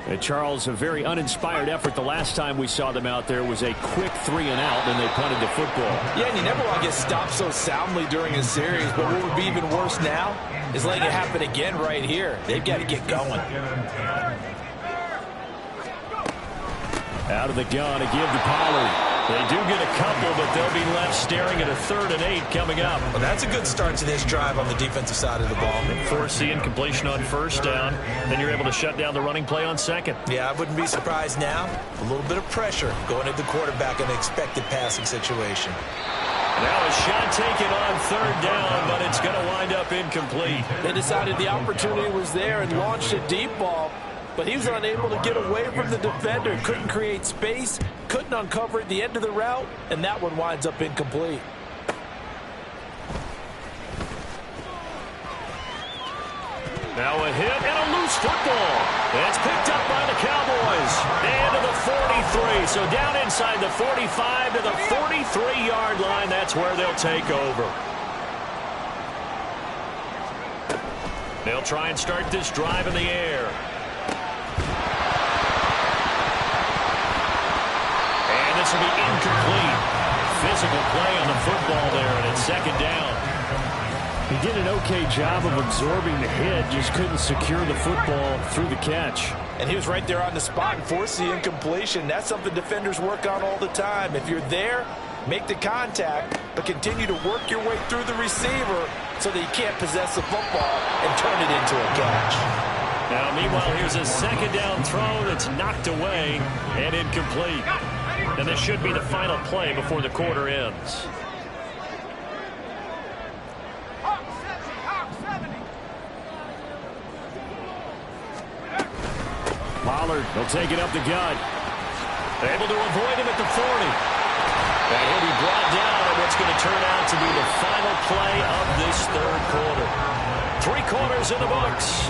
And Charles, a very uninspired effort the last time we saw them out there was a quick 3-and-out, and they punted the football. Yeah, and you never want to get stopped so soundly during a series, but what would be even worse now is letting it happen again right here. They've got to get going. Out of the gun to give to Pollard. They do get a couple, but they'll be left staring at a 3rd and 8 coming up. Well, that's a good start to this drive on the defensive side of the ball. Forcing completion on 1st down. Then you're able to shut down the running play on 2nd. Yeah, I wouldn't be surprised now. A little bit of pressure going at the quarterback in an expected passing situation. Now a shot taken on 3rd down, but it's going to wind up incomplete. They decided the opportunity was there and launched a deep ball, but he was unable to get away from the defender. Couldn't create space, couldn't uncover at the end of the route, and that one winds up incomplete. Now a hit and a loose football. It's picked up by the Cowboys. And to the 43. So down inside the 45 to the 43-yard line. That's where they'll take over. They'll try and start this drive in the air. And this will be incomplete. Physical play on the football there, and it's 2nd down. He did an okay job of absorbing the hit, just couldn't secure the football through the catch. And he was right there on the spot and forced the incompletion. That's something defenders work on all the time. If you're there, make the contact, but continue to work your way through the receiver so that you can't possess the football and turn it into a catch. Now, meanwhile, here's a 2nd down throw that's knocked away and incomplete. And this should be the final play before the quarter ends. Pollard will take it up the gut. Able to avoid him at the 40. And he'll be brought down on what's going to turn out to be the final play of this 3rd quarter. 3 quarters in the books.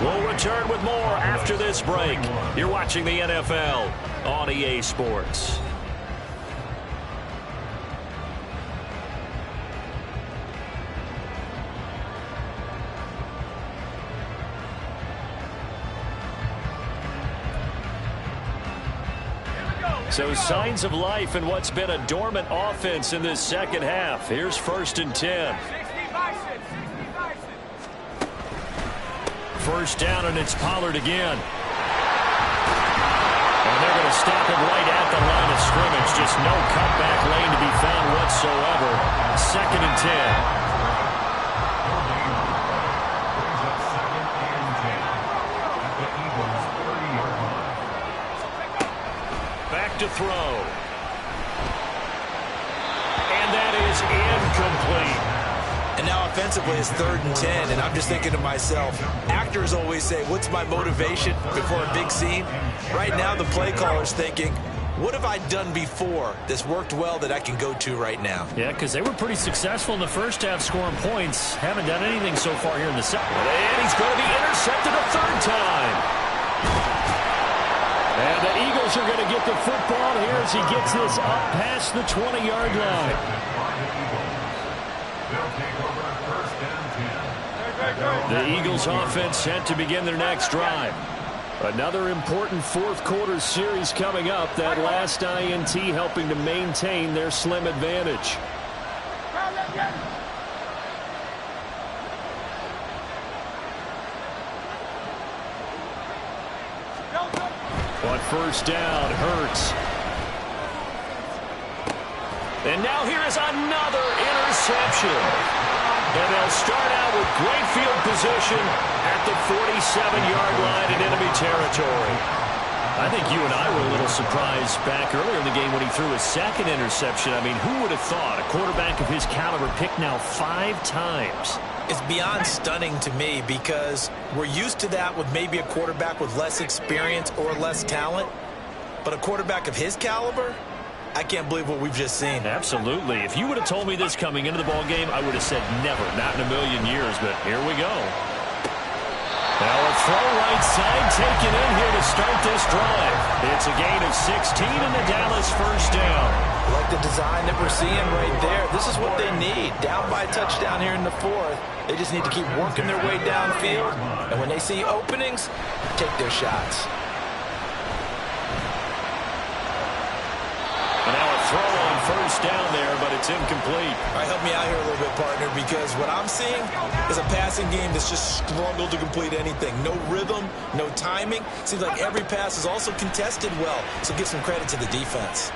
We'll return with more after this break. You're watching the NFL on EA Sports. So signs of life in what's been a dormant offense in this 2nd half. Here's 1st and 10. 1st down, and it's Pollard again. And they're going to stop him right at the line of scrimmage. Just no cutback lane to be found whatsoever. 2nd and 10. To throw. And that is incomplete. And now offensively it's 3rd and 10, and I'm just thinking to myself, actors always say, what's my motivation before a big scene? Right now the play caller's thinking, what have I done before that's worked well that I can go to right now? Yeah, because they were pretty successful in the 1st half scoring points. Haven't done anything so far here in the 2nd. And he's going to be intercepted a 3rd time. And the Eagles are going to get the football here as he gets this up past the 20-yard line. The Eagles offense set to begin their next drive. Another important 4th quarter series coming up. That last INT helping to maintain their slim advantage. On 1st down, Hurts. And now here is another interception. And they'll start out with great field position at the 47-yard line in enemy territory. I think you and I were a little surprised back earlier in the game when he threw his 2nd interception. I mean, who would have thought a quarterback of his caliber picked now 5 times? It's beyond stunning to me because we're used to that with maybe a quarterback with less experience or less talent. But a quarterback of his caliber, I can't believe what we've just seen. Absolutely. If you would have told me this coming into the ball game, I would have said never, not in a million years. But here we go. Now a throw right side taken in here to start this drive. It's a gain of 16 and the Dallas first down. Like the design that we're seeing right there. This is what they need. Down by a touchdown here in the fourth. They just need to keep working their way downfield. And when they see openings, take their shots. And now a throw on first down there, but it's incomplete. All right, help me out here a little bit, partner, because what I'm seeing is a passing game that's just struggled to complete anything. No rhythm, no timing. Seems like every pass is also contested well, so give some credit to the defense.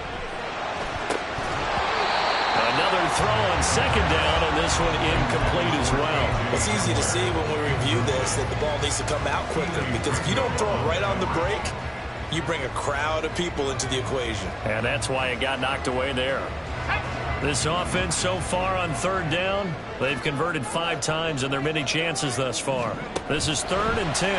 Another throw on second down, and this one incomplete as well. It's easy to see when we review this that the ball needs to come out quicker, because if you don't throw it right on the break, you bring a crowd of people into the equation. And that's why it got knocked away there. This offense so far on third down, they've converted 5 times in their many chances thus far. This is 3rd and 10.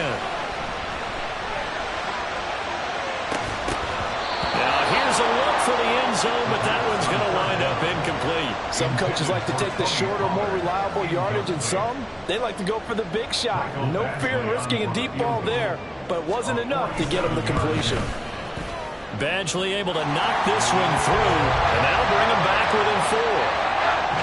Now here's a look for the end zone, but that one's going to wind up incomplete. Some coaches like to take the shorter, more reliable yardage, and some, they like to go for the big shot. No fear in risking a deep ball there, but it wasn't enough to get them the completion. Badgley able to knock this one through, and that'll bring him back within 4.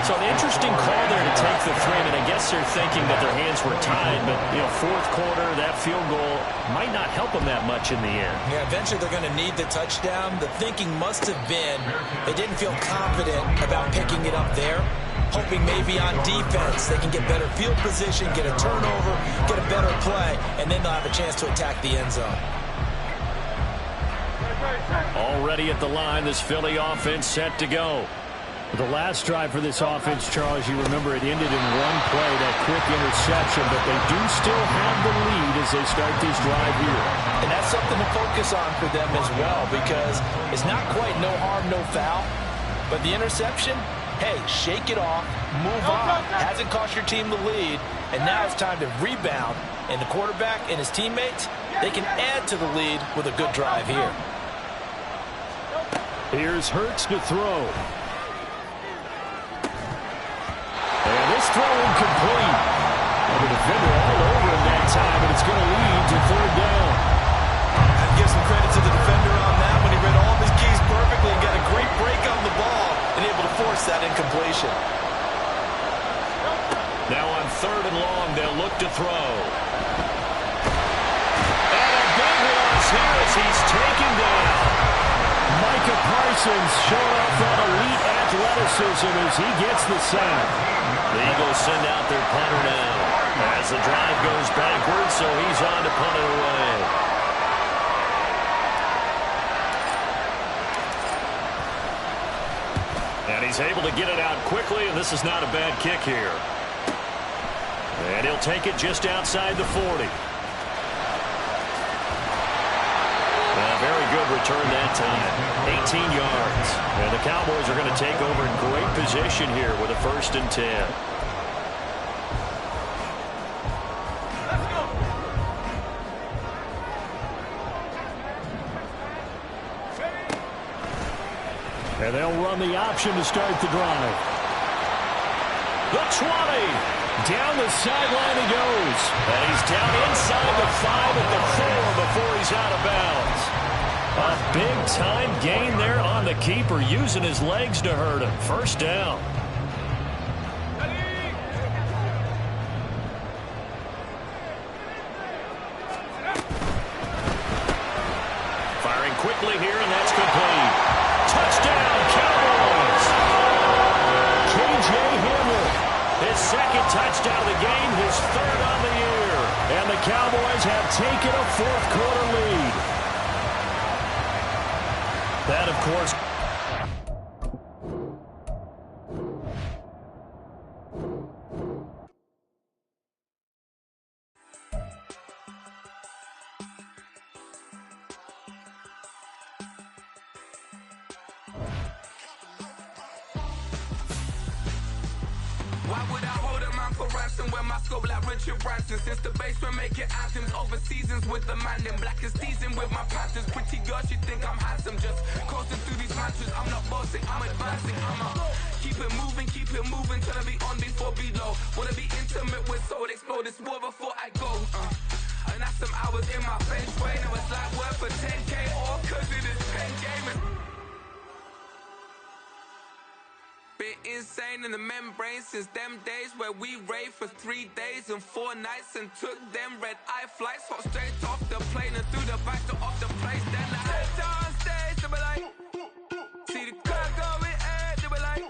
So an interesting call there to take the 3, and I guess they're thinking that their hands were tied, but, you know, fourth quarter, that field goal might not help them that much in the end. Yeah, eventually they're going to need the touchdown. The thinking must have been they didn't feel confident about picking it up there, hoping maybe on defense they can get better field position, get a turnover, get a better play, and then they'll have a chance to attack the end zone. Already at the line, this Philly offense set to go. The last drive for this offense, Charles, you remember it ended in one play, that quick interception, but they do still have the lead as they start this drive here. And that's something to focus on for them as well, because it's not quite no harm, no foul, but the interception, hey, shake it off, move on. Hasn't cost your team the lead, and now it's time to rebound. And the quarterback and his teammates, they can add to the lead with a good drive here. Here's Hurts to throw. And this throw incomplete. And the defender all over him that time, and it's going to lead to 3rd down. I'd give some credit to the defender on that when he read all of his keys perfectly and got a great break on the ball and able to force that incompletion. Now on 3rd and long, they'll look to throw. And a big loss here as he's taken down. Micah Parsons showing off that elite athleticism as he gets the sack. The Eagles send out their punter now as the drive goes backwards, so he's on to punt it away. And he's able to get it out quickly, and this is not a bad kick here. And he'll take it just outside the 40. A very good return that time. 18 yards. And the Cowboys are going to take over in great position here with a 1st and 10. And they'll run the option to start the drive. The 20. Down the sideline he goes. And he's down inside the 5 at the 4 before he's out of bounds. A big-time gain there on the keeper, using his legs to hurt him. 1st down. Firing quickly here, and that's complete. Touchdown, Cowboys! K.J. Hamler. His 2nd touchdown of the game, his 3rd on the year. And the Cowboys have taken a 4th quarter lead. That, of course... Why would I hold a man for ransom when my scope like Richard Branson? Since the basement making anthems over seasons with the man in black is teasing with my Panthers. Pretty girl, she think I'm handsome. Just coasting through these mantras. I'm not bossing, I'm advancing. I'ma keep it moving till I be on before below. Wanna be intimate with soul, explode this war before I go. some hours in my bench way. Now it's like work for 10K all cause it is pen gaming. Been insane in the membrane since them days where we raved for 3 days and 4 nights and took them red-eye flights. Hot straight off the plane and through the back door of the place. Then I stepped on stage, they were like, see the crowd going air, they were like,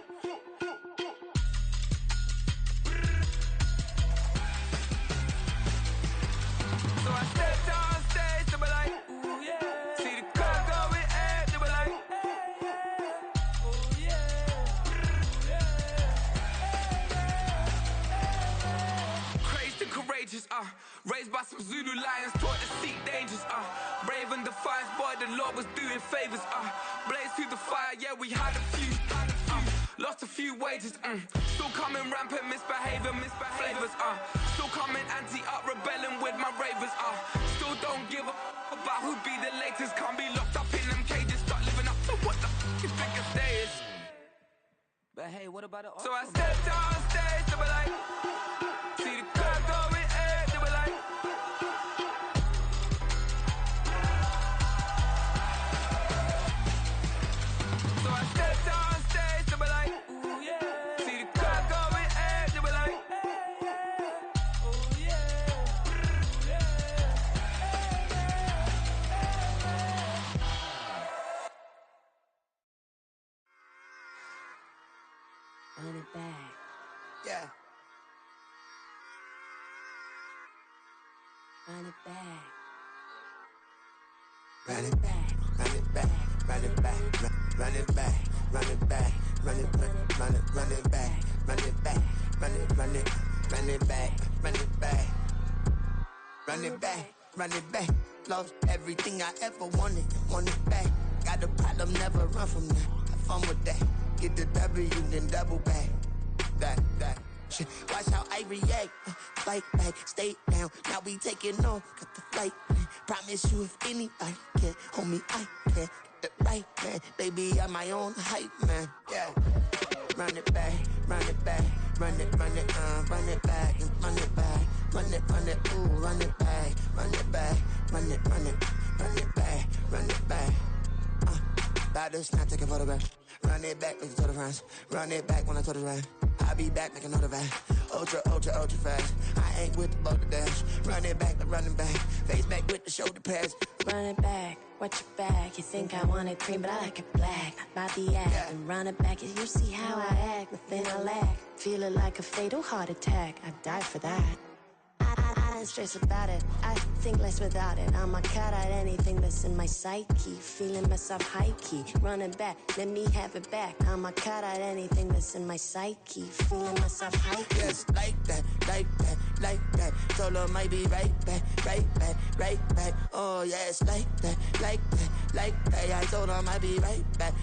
so I stepped on stage, they were like, ooh yeah. See the crowd going air, they were like, ooh yeah. Crazed and courageous, raised by some Zulu lions, taught to seek dangers, brave and defiant, boy, the Lord was doing favors, blaze through the fire, yeah, we had a few, lost a few wages, still coming rampant, misbehaving, flavors, still coming anti-up, rebelling with my ravers, still don't give a about who be the latest, can't be locked up in them cages, start living up to what the f*** is biggest day is. But hey, what about the So I stepped on stage, they were like, see the crowd going air, they were like, so I stepped on stage, they were like, ooh yeah. See the crowd going air, they were like, ooh yeah. Run it back. Yeah. Run it back. Run it back, run it back, run it back, run it back, run it back, run it back, run it back, run it back, run it back, run it back, run it back, run it back. Lost everything I ever wanted, want it back. Got a problem, never run from that. Have fun with that. Get the W, then double back. That. Shit. Watch how I react. Fight back, stay down. Now we taking off. Got the flight. Promise you if anybody can, homie, I can. Get the right man. Baby, I'm my own hype man. Yeah. Run it back, run it back, run it back, and run it back, run it, ooh, run it back, run it back, run it back, run it back. About to snap, take a photograph. Run it back, make it to the friends. Run it back when I told it right. I'll be back, make another back. Ultra fast. I ain't with the boat to dash. Run it back, but running back. Face back with the shoulder pads. Run it back, watch your back. You think I want it cream, but I like it black. My the act, Yeah. and run it back. You see how I act, nothing I lack. Feeling like a fatal heart attack. I'd die for that. I don't stress about it. I think less without it. I'ma cut out anything that's in my psyche. Feeling myself high key. Running back, let me have it back. I'ma cut out anything that's in my psyche. Feeling myself high key. Yes, like that. Told her might be right back. Oh, yes, like that. I told her might be right back.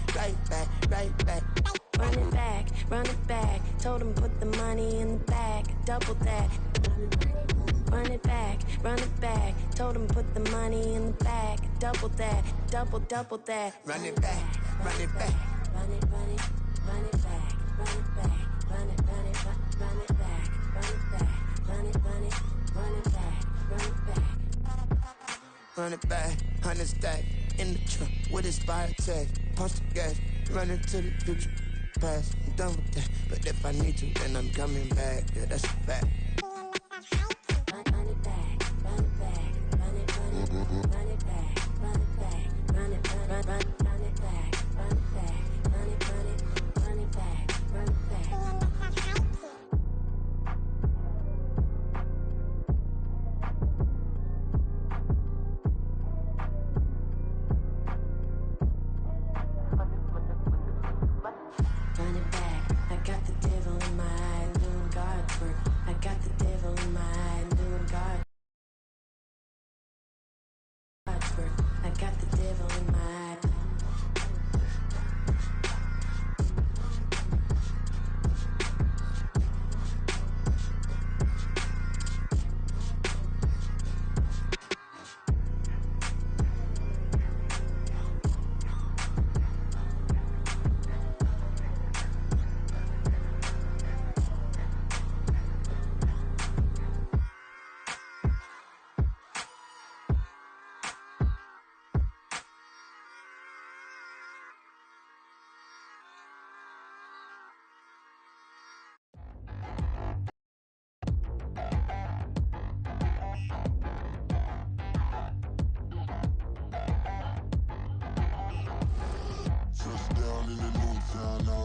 Run it back. Told him put the money in the bag. Double that. Run it back. Told him put the money in the bag. Double that. Double that. Run it back. Run it back. Run it back. Run it back. Run it back. Run it back. Run it back. Run it back. 100 stack in the trunk with a spire tag. Punch the gas, running to the future. Past, I'm done with that. But if I need to, then I'm coming back. Yeah, that's a fact. Run it back. Run it back. Run it back. Run it back. Run it back. Run it back. Run it back. Run it back. Run it back. Run it back. Run it back, I got the devil in my eye, doing God's work. I got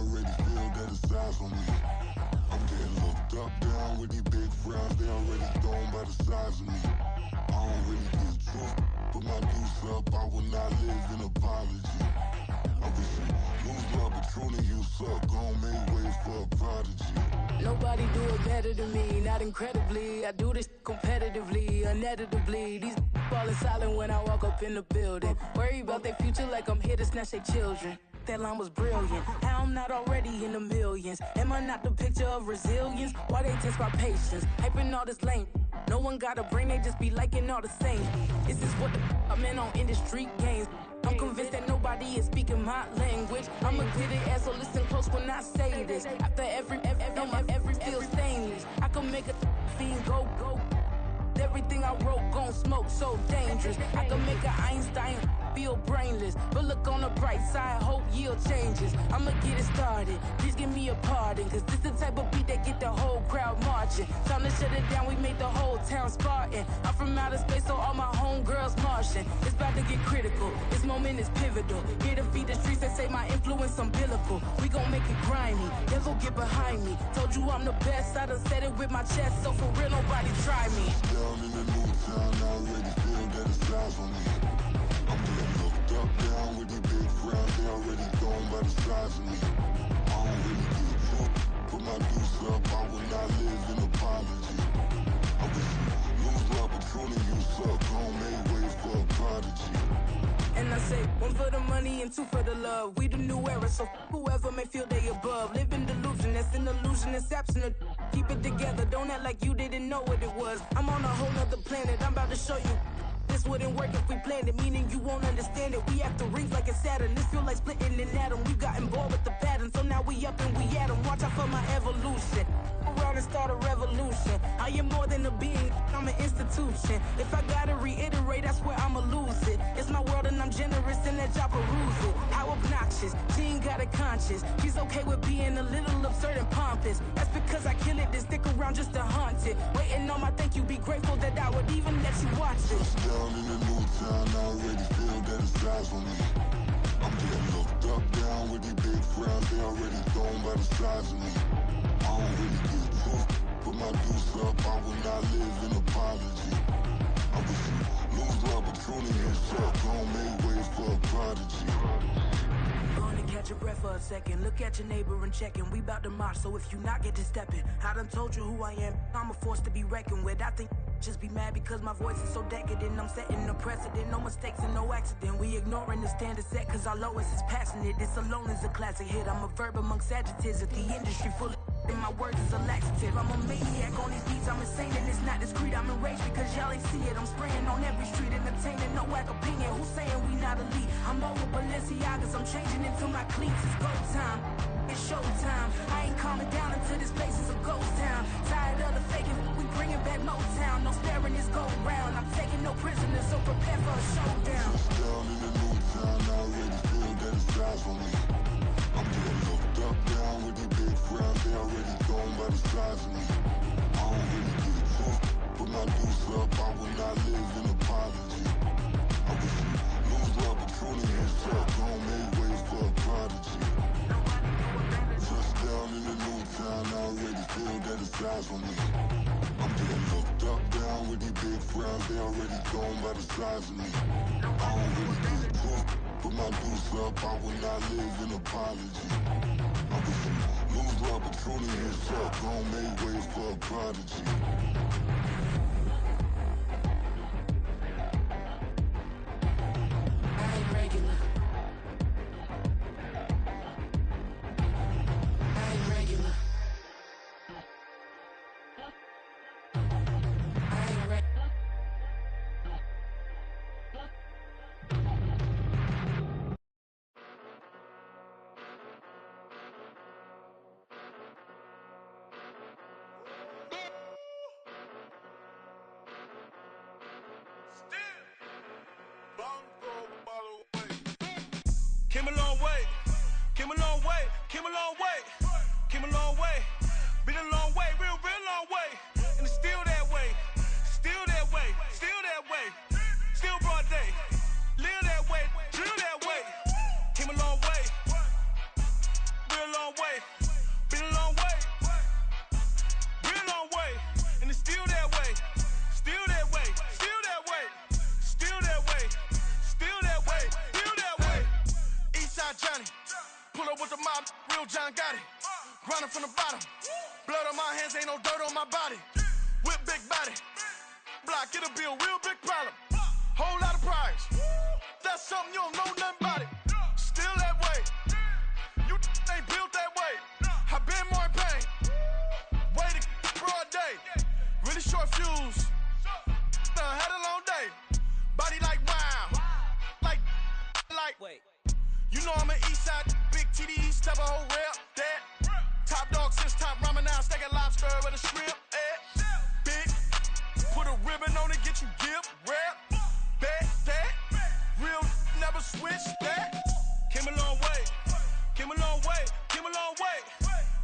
already feel that it's size on me. I'm getting looked up, down with these big frowns. They already thrown by the size of me. I don't really get truth. Put my deuce up, I will not live in apology. I wish you lose love, but truly you suck. Gon' make way for a prodigy. Nobody do it better than me, not incredibly. I do this competitively, uneditably. These falling silent when I walk up in the building. Worry about their future like I'm here to snatch their children. That line was brilliant. How I'm not already in the millions? Am I not the picture of resilience? Why they test my patience? Hyping all this lame. No one got a brain, they just be liking all the same. This is what the I'm in on industry games. I'm convinced that nobody is speaking my language. I'm a good ass, so listen close when I say this. After every feel stainless. I can make a fiend go. Everything I wrote gon' smoke, so dangerous. I can make an Einstein feel brainless. But look on the bright side, hope yield changes. I'ma get it started, please give me a pardon. Cause this the type of beat that get the whole crowd marching. Time to shut it down, we made the whole town Spartan. I'm from outer space, so all my homegirls Martian. It's about to get critical, this moment is pivotal. Here to feed the streets, they say my influence umbilical. We gon' make it grimy, devil get behind me. Told you I'm the best, I done said it with my chest. So for real, nobody try me. Down in the new town, I already feel that it's size on me. I'm getting looked up, down with these big frowns. They already thrown by the size of me. I don't really get truth. Put my deuce up, I will not live in apology. I wish you lose love, but truly you suck. Gon' make way for a prodigy. And I say, one for the money and two for the love. We the new era, so whoever may feel they above. Live in delusion, that's an illusion, it's absent. Keep it together, don't act like you didn't know what it was. I'm on a whole nother planet, I'm about to show you. This wouldn't work if we planned it, meaning you won't understand it. We have to rings like it's Saturn. This feel like splitting an atom. We got involved with the pattern, so now we up and we at 'em. Watch out for my evolution. Around and start a revolution. I am more than a being, I'm an institution. If I gotta reiterate, that's where I'ma lose it. It's my world and I'm generous and that y'all peruse it. How obnoxious, she ain't got a conscience. She's okay with being a little absurd and pompous. That's because I kill it, then stick around just to haunt it. Waiting on my thank you, be grateful that I would even let you watch it. Down in the new town, I already feel that it's size on me. I'm getting looked up, down with these big frowns. They already thrown by the size of me. I don't really get truth. Put my deuce up, I will not live in apology. I wish you lose love, but truly you suck. Gon' make way for a prodigy. Gonna catch your breath for a second. Look at your neighbor and checking. We bout to march, so if you not get to stepping. I done told you who I am. I'm a force to be reckoned with. I think just be mad because my voice is so decadent. I'm setting a precedent, no mistakes and no accident. We ignoring the standard set cause our lowest is passionate. This alone is a classic hit. I'm a verb amongst adjectives. If the industry full of and my words is a laxative. I'm a maniac on these beats, I'm insane and it's not discreet. I'm enraged because y'all ain't see it. I'm spraying on every street, entertaining, no whack opinion. Who's saying we not elite? I'm over Balenciagas, I'm changing into my cleats. It's go time, it's show time. I ain't calming down until this place is a ghost town. Tired of the faking, we bringing back Motown. No sparing this go round. I'm taking no prisoners, so prepare for a showdown. Down in the new town, I already feel that it's size on me. I'm getting looked up, down with these big frowns. They already thrown by the size of me. I don't really get truth. Put my deuce up, I will not live in apology. I wish you lose love, but truly you suck. Gon' make way for a prodigy. Touchdown in the new town, I already feel that it's size on me. I'm getting looked up, down with these big frowns. They already thrown by the size of me. I don't really get truth. Put my deuce up, I will not live in apology. I wish you lose love, but truly you suck. Gon' make way for a prodigy. I ain't regular. I ain't regular. I ain't regular. Came a long way, came a long way, came a long way, came a long way, been a long way, real long way, and it's still that way, still that way, still that way, still broad day, live that way, drill that way, came a long way, real long from the bottom. Blood on my hands, ain't no dirt on my body. Whip big body. Block, it'll be a real big problem. Whole lot of prize. That's something you don't know nothing about it. Still that way. You ain't built that way. I been more in pain. Way to broad day. Really short fuse. Had a long day. Body like wow. Like. Wait. You know I'm an east side. Big TDE, step a whole rep. That. Top dog since top ramen now. Steak and lobster with a shrimp. Big. Put a ribbon on it, get you gift. Rep. Bet that. Real never switch that. Came a long way. Came a long way. Came a long way.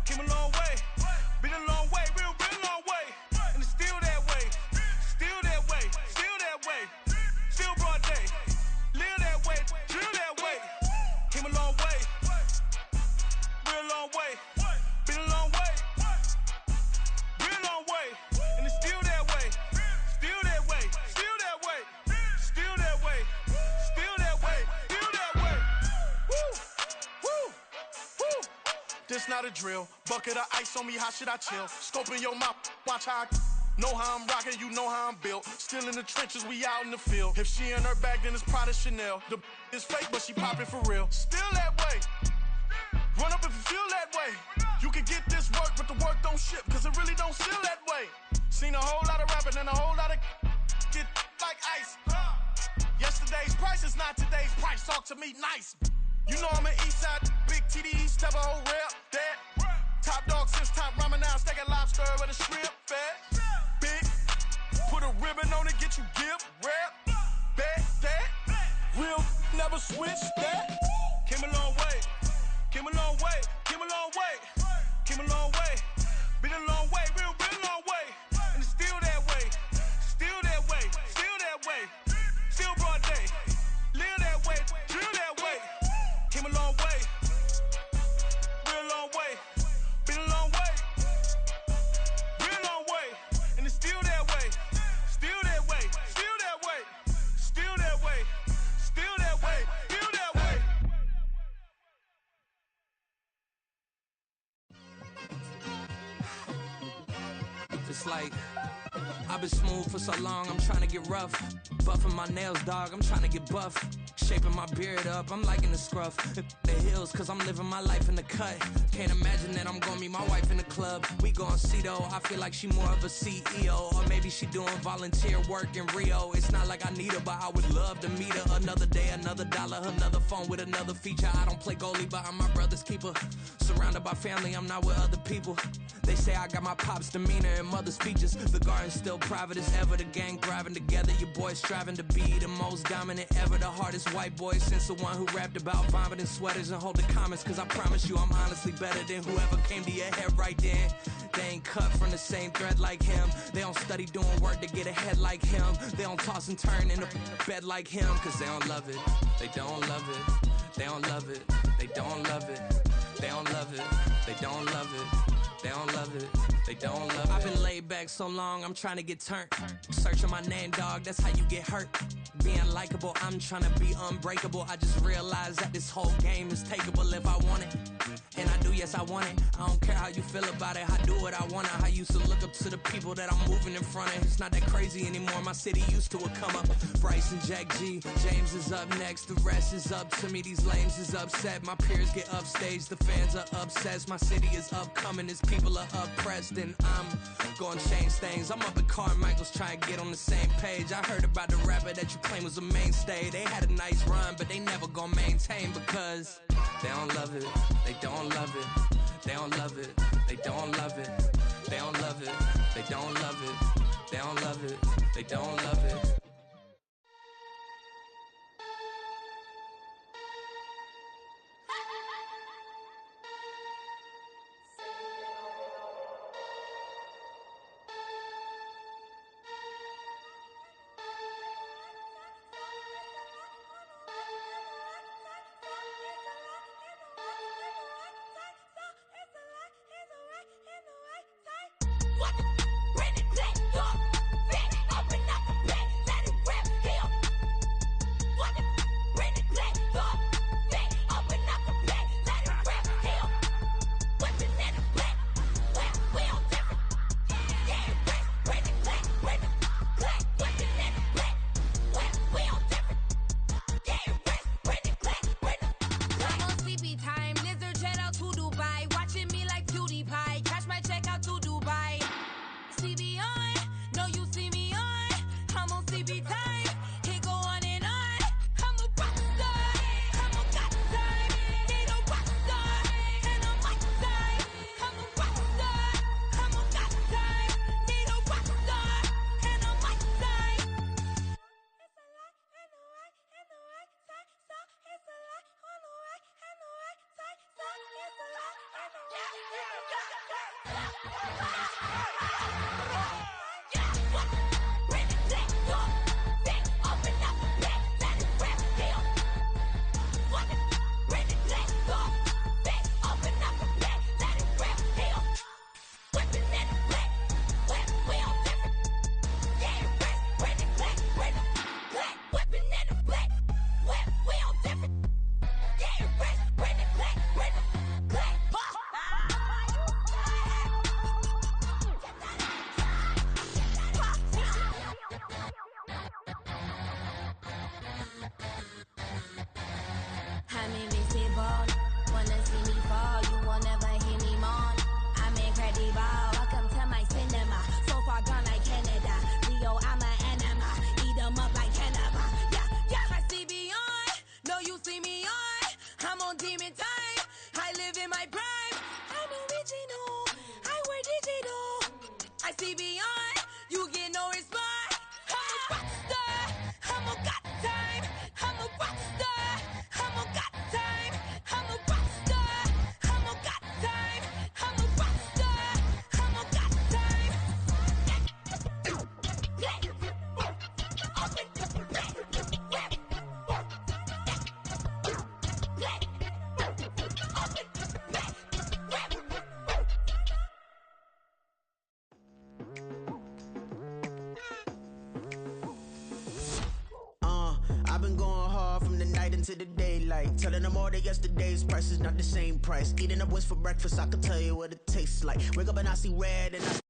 Came a long way. Been a long way. Real long way. And it's still that way. Still that way. Still that way. Still broad day. Live that way. Drill that way. Came a long way. Real long way. Been a long way. Real long way. And it's still that way. Still that way. Still that way. Still that way. Still that way. Still that way. Woo. Woo. Woo. This not a drill. Bucket of ice on me, how should I chill? Scope in your mouth, watch how I know how I'm rocking, you know how I'm built. Still in the trenches, we out in the field. If she in her bag, then it's Prada Chanel. The is fake, but she poppin' for real. Still that way. Run up if you feel that way. You can get this work, but the work don't ship, cause it really don't feel that way. Seen a whole lot of rapping and a whole lot of get like ice. Yesterday's price is not today's price. Talk to me nice. You know I'm an east side, big TDE, step a whole rep. That. Top dog since top ramen now. Steak and lobster with a shrimp. Fat. Big. Put a ribbon on it, get you gift. Rep. Bet that. Real never switch that. Came a long way. Came a long way. Came a long way. Came a long way. Been a long way. Real long way. And it's still that way. Still that way. Still that way. Still broad day. Live that way. Drill that way. Came a long way. Real long way. Been a long way. Real long way. And it's still that way. Still that way. Still that way. Still that way. Still that way. Still that way. It's like I've been smooth for so long, I'm trying to get rough. Buffing my nails, dog, I'm trying to get buff. Shaping my beard up, I'm liking the scruff. The hills, cause I'm living my life in the cut. Can't imagine that I'm gonna meet my wife in the club. We gon' see though, I feel like she more of a CEO. Or maybe she doing volunteer work in Rio. It's not like I need her, but I would love to meet her. Another day, another dollar, another phone with another feature. I don't play goalie, but I'm my brother's keeper. Surrounded by family, I'm not with other people. They say I got my pop's demeanor and mother's features. The garden's still private as ever. The gang thriving together. Your boys striving to be the most dominant ever. The hardest white boy since the one who rapped about vomiting sweaters and holding comments. Cause I promise you I'm honestly better than whoever came to your head right then. They ain't cut from the same thread like him. They don't study doing work to get ahead like him. They don't toss and turn in a bed like him. Cause they don't love it. They don't love it. They don't love it. They don't love it. They don't love it. They don't love it. They don't love it. They don't love it. I've been laid back so long, I'm trying to get turned. Searching my name, dog, that's how you get hurt. Being likable, I'm trying to be unbreakable. I just realized that this whole game is takeable if I want it. And I do, yes, I want it. I don't care how you feel about it. I do what I want. I used to look up to the people that I'm moving in front of. It's not that crazy anymore. My city used to a come up. Bryce and Jack G. James is up next. The rest is up to me. These lames is upset. My peers get upstaged. The fans are obsessed. My city is upcoming. His people are oppressed. And I'm gonna change things. I'm up at Carmichael's trying to get on the same page. I heard about the rapper that you claim was a mainstay. They had a nice run, but they never gonna maintain because they don't love it. They don't love it. They don't love it. They don't love it. They don't love it. They don't love it. They don't love it. They don't love it. I'm invisible. Wanna see me fall, you will never hear me moan. I'm incredible. Welcome to my cinema. So far gone like Canada. Leo, I'm an enema. Eat 'em up like cannibal. Yeah, yeah. I see beyond. No, you see me on. I'm on demon time. I live in my prime. I'm original. I wear digital. I see beyond. You get no response. I'm a rock star. I'm a got time. I'm a rock star. I'm a got time. I'm a rock star. I'm a got time. I'm a rock star. I'm a got time. I've been going hard from the night into the daylight, telling them all that yesterday's price is not the same price. Eating up what's for breakfast, I can tell you what it tastes like. Wake up and I see red and I